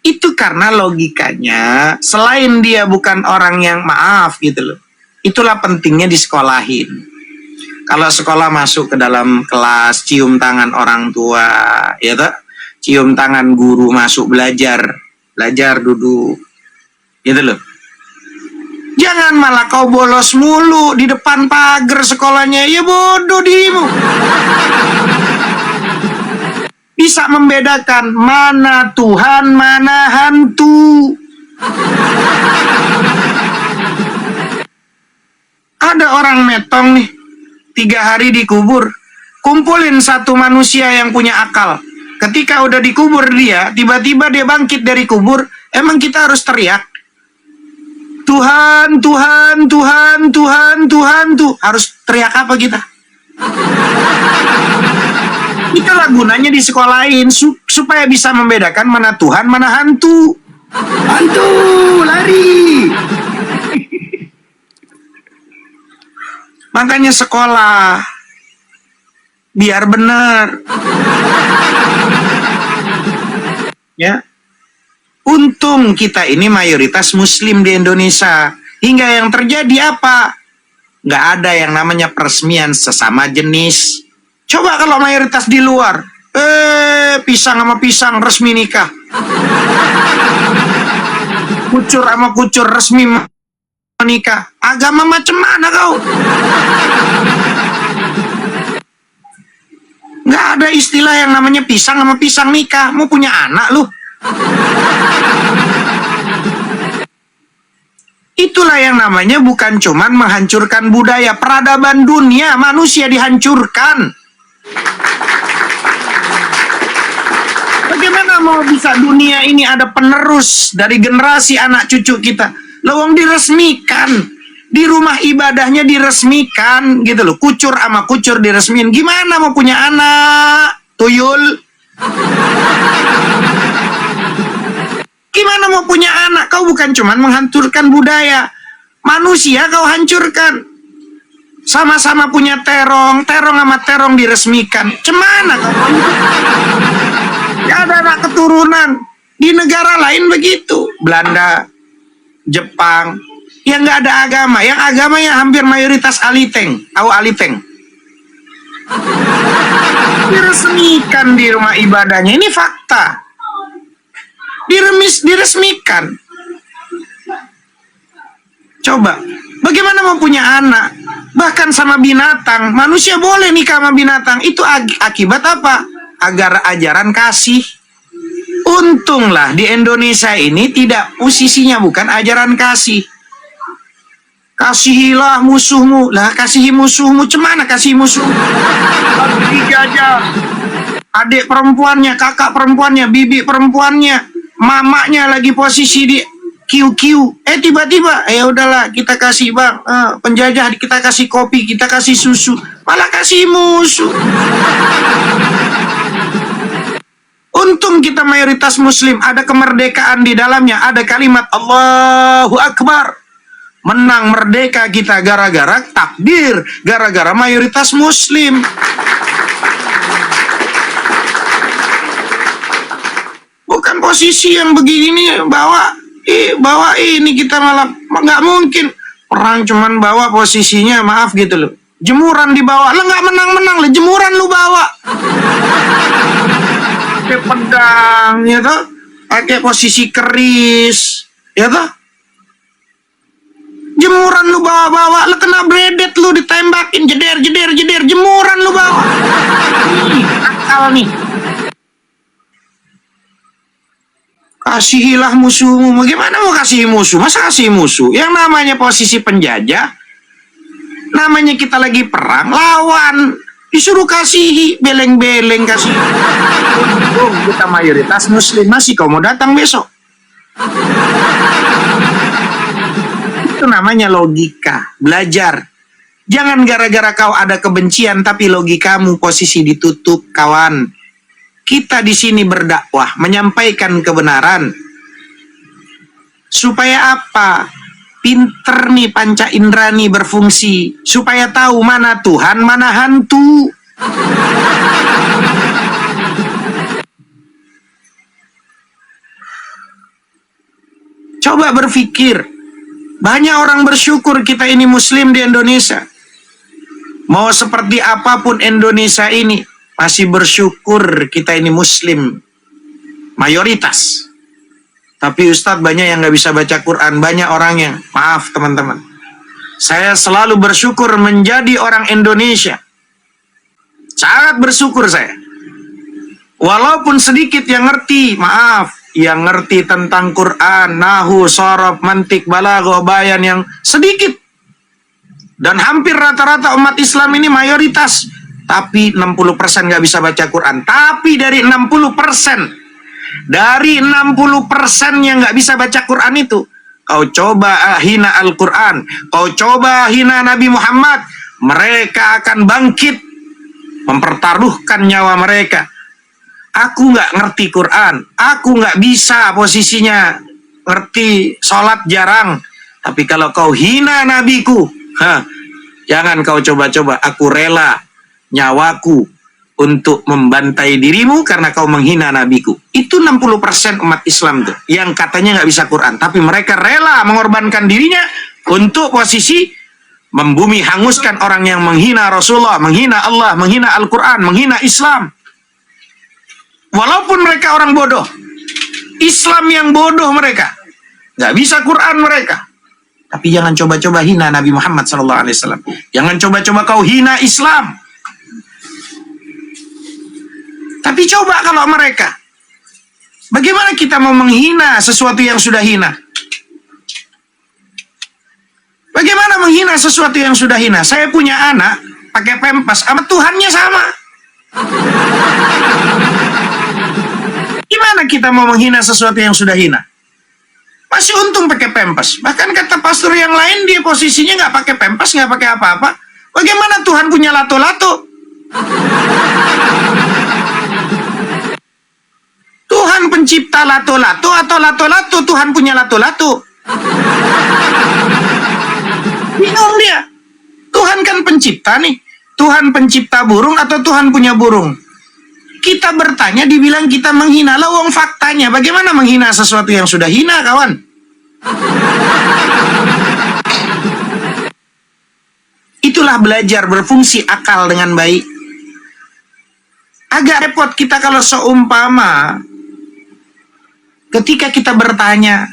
Itu karena logikanya, selain dia bukan orang yang maaf gitu loh. Itulah pentingnya disekolahin. Kalau sekolah masuk ke dalam kelas, cium tangan orang tua, ya toh? Cium tangan guru masuk belajar duduk, gitu loh. Jangan malah kau bolos mulu di depan pagar sekolahnya, ya bodoh dirimu. Bisa membedakan mana Tuhan, mana hantu. Ada orang metong nih, 3 hari dikubur. Kumpulin satu manusia yang punya akal. Ketika udah dikubur dia, tiba-tiba dia bangkit dari kubur. Emang kita harus teriak? Tuhan, Tuhan, Tuhan, Tuhan, Tuhan, tuh. Harus teriak apa kita? Itulah gunanya disekolahin, supaya bisa membedakan mana Tuhan, mana hantu. Hantu, lari. Makanya sekolah biar benar. Ya. Untung kita ini mayoritas muslim di Indonesia. Hingga yang terjadi apa? Nggak ada yang namanya peresmian sesama jenis. Coba kalau mayoritas di luar, pisang sama pisang resmi nikah. Kucur sama kucur resmi menikah. Agama macam mana kau? Nggak ada istilah yang namanya pisang sama pisang nikah. Mau punya anak lu? Itulah yang namanya bukan cuman menghancurkan budaya, peradaban dunia, manusia dihancurkan. Bagaimana mau bisa dunia ini ada penerus dari generasi anak cucu kita? Lawang diresmikan, di rumah ibadahnya diresmikan, gitu loh. Kucur sama kucur diresmikan. Gimana mau punya anak? Tuyul. Gimana mau punya anak? Kau bukan cuma menghancurkan budaya manusia, kau hancurkan. Sama-sama punya terong sama terong diresmikan. Cemana kau? Gak ada anak keturunan. Di negara lain begitu. Belanda, Jepang, yang nggak ada agama. Yang agamanya hampir mayoritas aliteng. Tahu aliteng? Diresmikan di rumah ibadahnya. Ini fakta. Diresmikan. Coba, bagaimana mau punya anak? Bahkan sama binatang. Manusia boleh nikah sama binatang. Itu akibat apa? Agar ajaran kasih. Untunglah di Indonesia ini tidak, posisinya bukan ajaran kasih. Kasihilah musuhmu. Lah kasihi musuhmu, cemana kasih musuh? Dijajah. Adik perempuannya, kakak perempuannya, bibi perempuannya, mamanya lagi posisi di QQ. Tiba-tiba, ya udahlah kita kasih bang, penjajah, kita kasih kopi, kita kasih susu, malah kasih musuh. Untung kita mayoritas muslim, ada kemerdekaan di dalamnya, ada kalimat Allahu Akbar. Menang merdeka kita gara-gara takdir, gara-gara mayoritas muslim. Bukan posisi yang begini bawa ini kita malah nggak mungkin. Perang cuman bawa posisinya, maaf gitu loh. Jemuran dibawa, lah nggak menang-menang lah, jemuran lu bawa. Pakai pedang, ya toh, pakai posisi keris, ya toh. Jemuran lu bawa-bawa, lu kena bredet lu ditembakin, jeder, jemuran lu bawa. Akal nih. Kasihilah musuhmu. Bagaimana mau kasih musuh? Masa kasih musuh? Yang namanya posisi penjajah, namanya kita lagi perang, lawan. Disuruh kasihi, beleng-beleng kasih. Kita mayoritas muslim, masih kau mau datang besok? Itu namanya logika, belajar. Jangan gara-gara kau ada kebencian, tapi logikamu posisi ditutup, kawan. Kita di sini berdakwah, menyampaikan kebenaran. Supaya apa? Pinter nih panca indera nih berfungsi. Supaya tahu mana Tuhan, mana hantu. Coba berpikir. Banyak orang bersyukur kita ini muslim di Indonesia. Mau seperti apapun Indonesia ini, masih bersyukur kita ini muslim. Mayoritas. Tapi Ustadz banyak yang nggak bisa baca Quran. Banyak orangnya. Maaf teman-teman. Saya selalu bersyukur menjadi orang Indonesia. Sangat bersyukur saya. Walaupun sedikit yang ngerti. Maaf. Yang ngerti tentang Quran, nahu, sorof, mantik, balaghah, bayan yang sedikit. Dan hampir rata-rata umat Islam ini mayoritas. Tapi 60% nggak bisa baca Quran. Tapi dari 60%. Dari 60% yang nggak bisa baca Quran itu, kau coba hina Al-Quran, kau coba hina Nabi Muhammad, mereka akan bangkit, mempertaruhkan nyawa mereka. Aku nggak ngerti Quran, aku nggak bisa posisinya ngerti sholat jarang, tapi kalau kau hina Nabiku, jangan kau coba-coba, aku rela nyawaku untuk membantai dirimu karena kau menghina Nabiku. Itu 60% umat Islam tuh, yang katanya nggak bisa Quran, tapi mereka rela mengorbankan dirinya untuk posisi membumi hanguskan orang yang menghina Rasulullah, menghina Allah, menghina Al-Quran, menghina Islam. Walaupun mereka orang bodoh, Islam yang bodoh mereka, nggak bisa Quran mereka. Tapi jangan coba-coba hina Nabi Muhammad SAW. Jangan coba-coba kau hina Islam. Tapi coba kalau mereka, bagaimana kita mau menghina sesuatu yang sudah hina? Bagaimana menghina sesuatu yang sudah hina? Saya punya anak pakai pempas, sama Tuhannya sama. Gimana kita mau menghina sesuatu yang sudah hina? Masih untung pakai pempas. Bahkan kata pastor yang lain, dia posisinya nggak pakai pempas, nggak pakai apa-apa. Bagaimana Tuhan punya lato-lato? Tuhan pencipta lato-lato atau lato-lato Tuhan punya lato-lato? Bingung dia. Tuhan kan pencipta nih. Tuhan pencipta burung atau Tuhan punya burung? Kita bertanya dibilang kita menghina. Lah wong faktanya bagaimana menghina sesuatu yang sudah hina, kawan? Itulah belajar berfungsi akal dengan baik. Agak repot kita kalau seumpama ketika kita bertanya,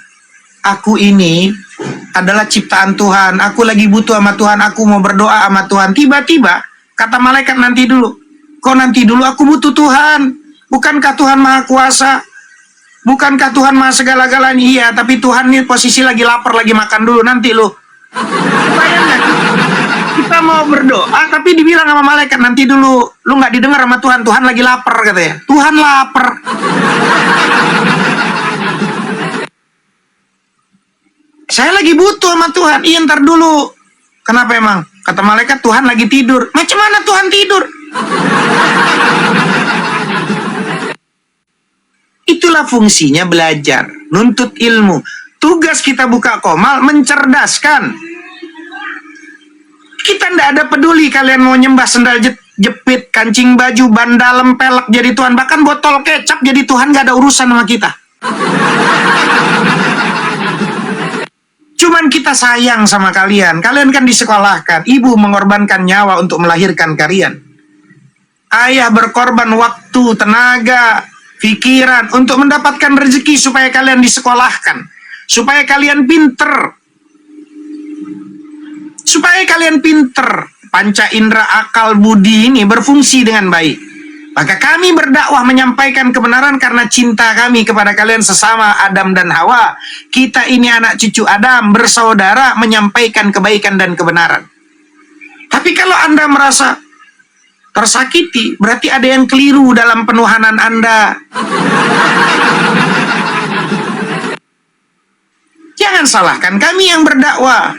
aku ini adalah ciptaan Tuhan, aku lagi butuh sama Tuhan, aku mau berdoa sama Tuhan. Tiba-tiba kata malaikat, nanti dulu. Kok nanti dulu, aku butuh Tuhan. Bukankah Tuhan Maha Kuasa? Bukankah Tuhan Maha segala-galanya? Iya, tapi Tuhan nih posisi lagi lapar, lagi makan dulu, nanti lu. Bayangkan, kita mau berdoa, tapi dibilang sama malaikat, nanti dulu. Lu nggak didengar sama Tuhan, Tuhan lagi lapar katanya. Tuhan lapar. Saya lagi butuh sama Tuhan. Iya, ntar dulu. Kenapa emang? Kata malaikat, Tuhan lagi tidur. Macam mana Tuhan tidur? Itulah fungsinya belajar, nuntut ilmu. Tugas kita buka Qomal, mencerdaskan. Kita ndak ada peduli kalian mau nyembah sendal jepit, kancing baju, ban dalam, pelek jadi Tuhan. Bahkan botol kecap jadi Tuhan, nggak ada urusan sama kita. Cuman kita sayang sama kalian. Kalian kan disekolahkan. Ibu mengorbankan nyawa untuk melahirkan kalian. Ayah berkorban waktu, tenaga, pikiran untuk mendapatkan rezeki supaya kalian disekolahkan. Supaya kalian pinter. Supaya kalian pinter. Panca indera akal budi ini berfungsi dengan baik. Maka kami berdakwah menyampaikan kebenaran karena cinta kami kepada kalian sesama Adam dan Hawa. Kita ini anak cucu Adam, bersaudara, menyampaikan kebaikan dan kebenaran. Tapi kalau Anda merasa tersakiti, berarti ada yang keliru dalam penuhanan Anda. Jangan salahkan kami yang berdakwah.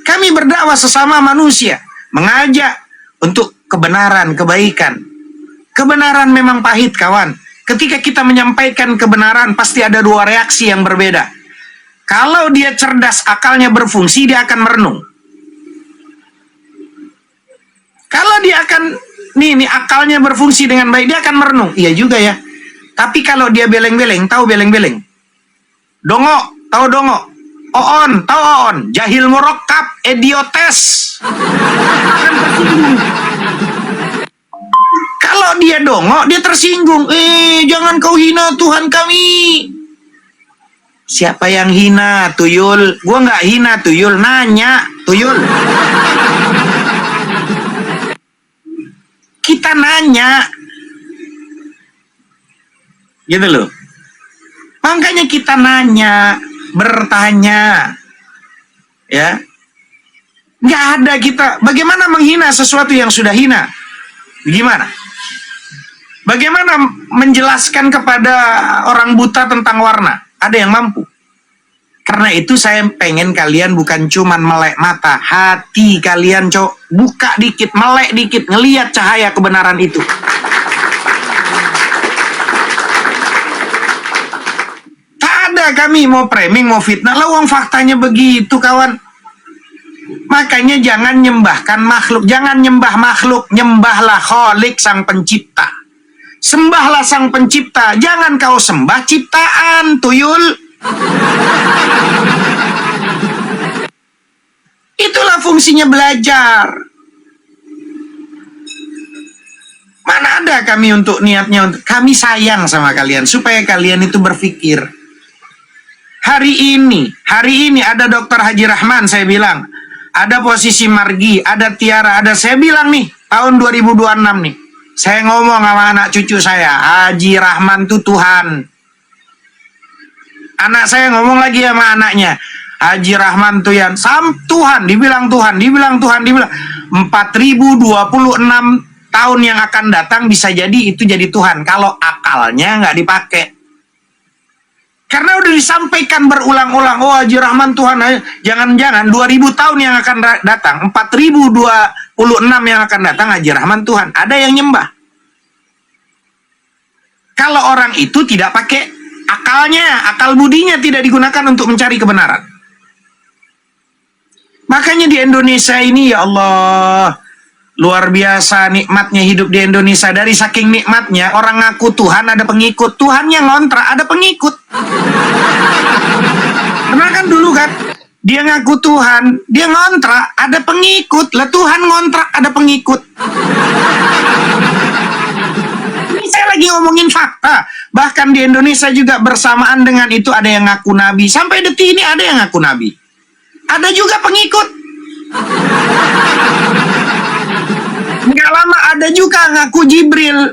Kami berdakwah sesama manusia, mengajak untuk kebenaran, kebaikan. Kebenaran memang pahit, kawan. Ketika kita menyampaikan kebenaran, pasti ada dua reaksi yang berbeda. Kalau dia cerdas, akalnya berfungsi, dia akan merenung. Kalau dia akan, nih akalnya berfungsi dengan baik, dia akan merenung. Iya juga ya. Tapi kalau dia beleng-beleng, tahu beleng-beleng? Dongo, tahu dongo? Oon, tahu oon? Jahil murakkab, idiotes. Akan tersinggung. Kalau dia dongo, dia tersinggung. Jangan kau hina Tuhan kami. Siapa yang hina, tuyul? Gua nggak hina, tuyul. Nanya, tuyul. Kita nanya. Gitu loh. Makanya kita nanya, bertanya. Ya. Nggak ada kita. Bagaimana menghina sesuatu yang sudah hina? Gimana? Bagaimana menjelaskan kepada orang buta tentang warna? Ada yang mampu. Karena itu saya pengen kalian bukan cuman melek mata, hati kalian buka dikit, melek dikit, ngelihat cahaya kebenaran itu. Tak ada kami mau framing, mau fitnah, lah uang faktanya begitu, kawan. Makanya jangan nyembahkan makhluk, jangan nyembah makhluk, nyembahlah Khalik sang pencipta. Sembahlah sang pencipta, jangan kau sembah ciptaan, tuyul. Itulah fungsinya belajar. Mana ada kami untuk niatnya, kami sayang sama kalian, supaya kalian itu berpikir. Hari ini ada Dr. Haji Rahman, saya bilang. Ada posisi Margi, ada Tiara, ada saya bilang nih, tahun 2026 nih. Saya ngomong sama anak cucu saya, Haji Rahman tuh Tuhan. Anak saya ngomong lagi sama anaknya, Haji Rahman tuh yang Tuhan, dibilang Tuhan, dibilang 4026 tahun yang akan datang bisa jadi itu jadi Tuhan. Kalau akalnya nggak dipakai. Karena udah disampaikan berulang-ulang, oh Haji Rahman Tuhan, jangan-jangan 2000 tahun yang akan datang, 4026 yang akan datang Haji Rahman Tuhan. Ada yang nyembah. Kalau orang itu tidak pakai akal budinya tidak digunakan untuk mencari kebenaran. Makanya di Indonesia ini, ya Allah, luar biasa nikmatnya hidup di Indonesia. Dari saking nikmatnya, orang ngaku Tuhan ada pengikut, Tuhannya ngontrak ada pengikut. Karena kan dulu kan, dia ngaku Tuhan, dia ngontrak ada pengikut. Lah Tuhan ngontrak ada pengikut. Ini saya lagi ngomongin fakta. Bahkan di Indonesia juga bersamaan dengan itu ada yang ngaku Nabi. Sampai detik ini ada yang ngaku Nabi. Ada juga pengikut. Nggak lama ada juga ngaku Jibril,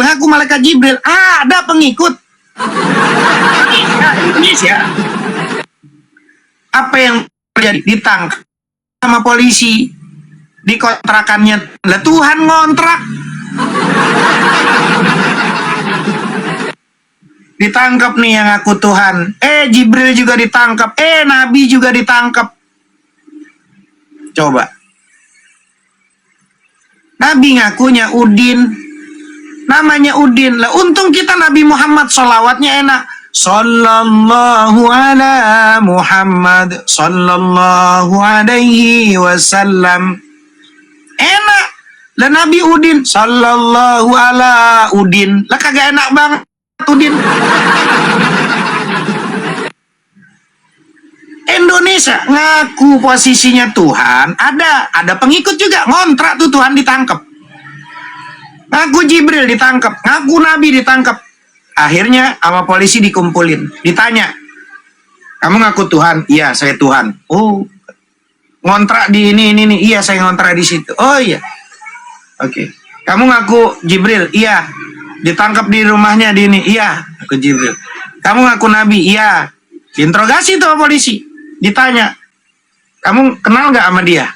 ngaku malaikat Jibril. Ada pengikut. Indonesia. Apa yang terjadi? Ditangkap sama polisi di kontrakannya. Lah Tuhan ngontrak. Ditangkap nih yang ngaku Tuhan. Jibril juga ditangkap. Nabi juga ditangkap. Coba. Nabi ngakunya Udin. Namanya Udin. Lah untung kita Nabi Muhammad sholawatnya enak. Sallallahu ala Muhammad sallallahu alaihi wasallam. Enak. Lah Nabi Udin sallallahu ala Udin. Lah kagak enak banget Udin. Indonesia ngaku posisinya Tuhan, ada pengikut juga, ngontrak tuh Tuhan ditangkap. Ngaku Jibril ditangkap, ngaku Nabi ditangkap. Akhirnya sama polisi dikumpulin, ditanya, kamu ngaku Tuhan? Iya, saya Tuhan. Oh, ngontrak di ini. Iya, saya ngontrak di situ. Oh iya, oke. Kamu ngaku Jibril? Iya. Ditangkap di rumahnya di ini? Iya, aku Jibril. Kamu ngaku Nabi? Iya. Diinterogasi tuh polisi. Ditanya, kamu kenal nggak sama dia?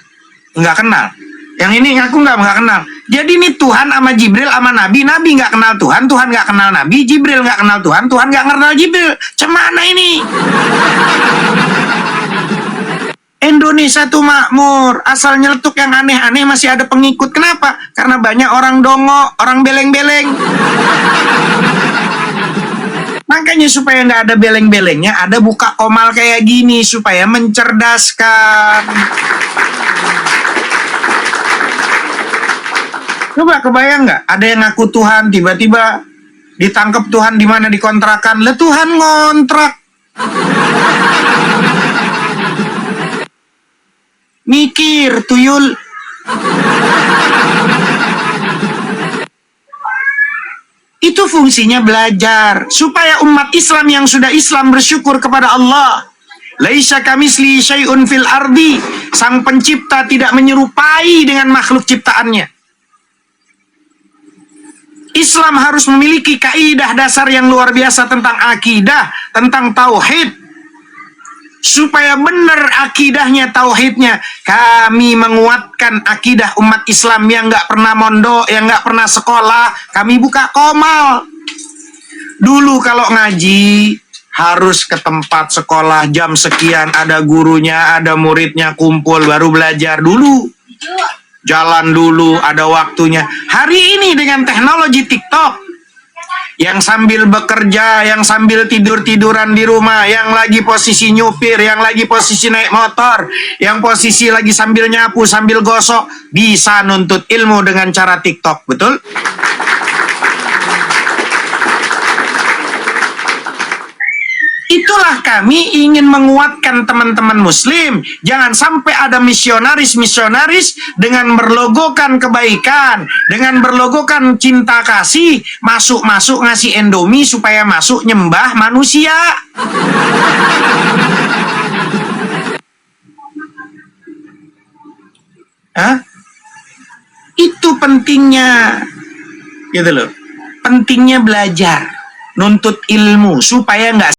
Nggak kenal. Yang ini ngaku nggak kenal. Jadi ini Tuhan sama Jibril sama Nabi nggak kenal Tuhan, Tuhan nggak kenal Nabi, Jibril nggak kenal Tuhan, Tuhan nggak kenal Jibril. Cemana ini? Indonesia tuh makmur, asal nyeletuk yang aneh-aneh masih ada pengikut. Kenapa? Karena banyak orang dongo, orang beleng-beleng. Makanya supaya nggak ada beleng-belengnya, ada buka komal kayak gini supaya mencerdaskan. Coba kebayang nggak? Ada yang ngaku Tuhan, tiba-tiba ditangkap Tuhan di mana, dikontrakan. Lah Tuhan ngontrak. Mikir, tuyul. Itu fungsinya belajar. Supaya umat Islam yang sudah Islam bersyukur kepada Allah. Laisa kamisli syai'un fil ardi. Sang pencipta tidak menyerupai dengan makhluk ciptaannya. Islam harus memiliki kaidah dasar yang luar biasa tentang akidah, tentang tauhid. Supaya benar akidahnya, tauhidnya. Kami menguatkan akidah umat Islam yang nggak pernah mondok, yang nggak pernah sekolah. Kami buka komal. Dulu kalau ngaji harus ke tempat sekolah jam sekian, ada gurunya, ada muridnya, kumpul baru belajar dulu. Jalan dulu, ada waktunya. Hari ini dengan teknologi TikTok, yang sambil bekerja, yang sambil tidur-tiduran di rumah, yang lagi posisi nyupir, yang lagi posisi naik motor, yang posisi lagi sambil nyapu, sambil gosok, bisa nuntut ilmu dengan cara TikTok, betul? Itulah kami ingin menguatkan teman-teman muslim. Jangan sampai ada misionaris-misionaris dengan berlogokan kebaikan, dengan berlogokan cinta kasih, masuk-masuk ngasih Indomie supaya masuk nyembah manusia. Hah? Itu pentingnya. Gitu loh. Pentingnya belajar, nuntut ilmu supaya nggak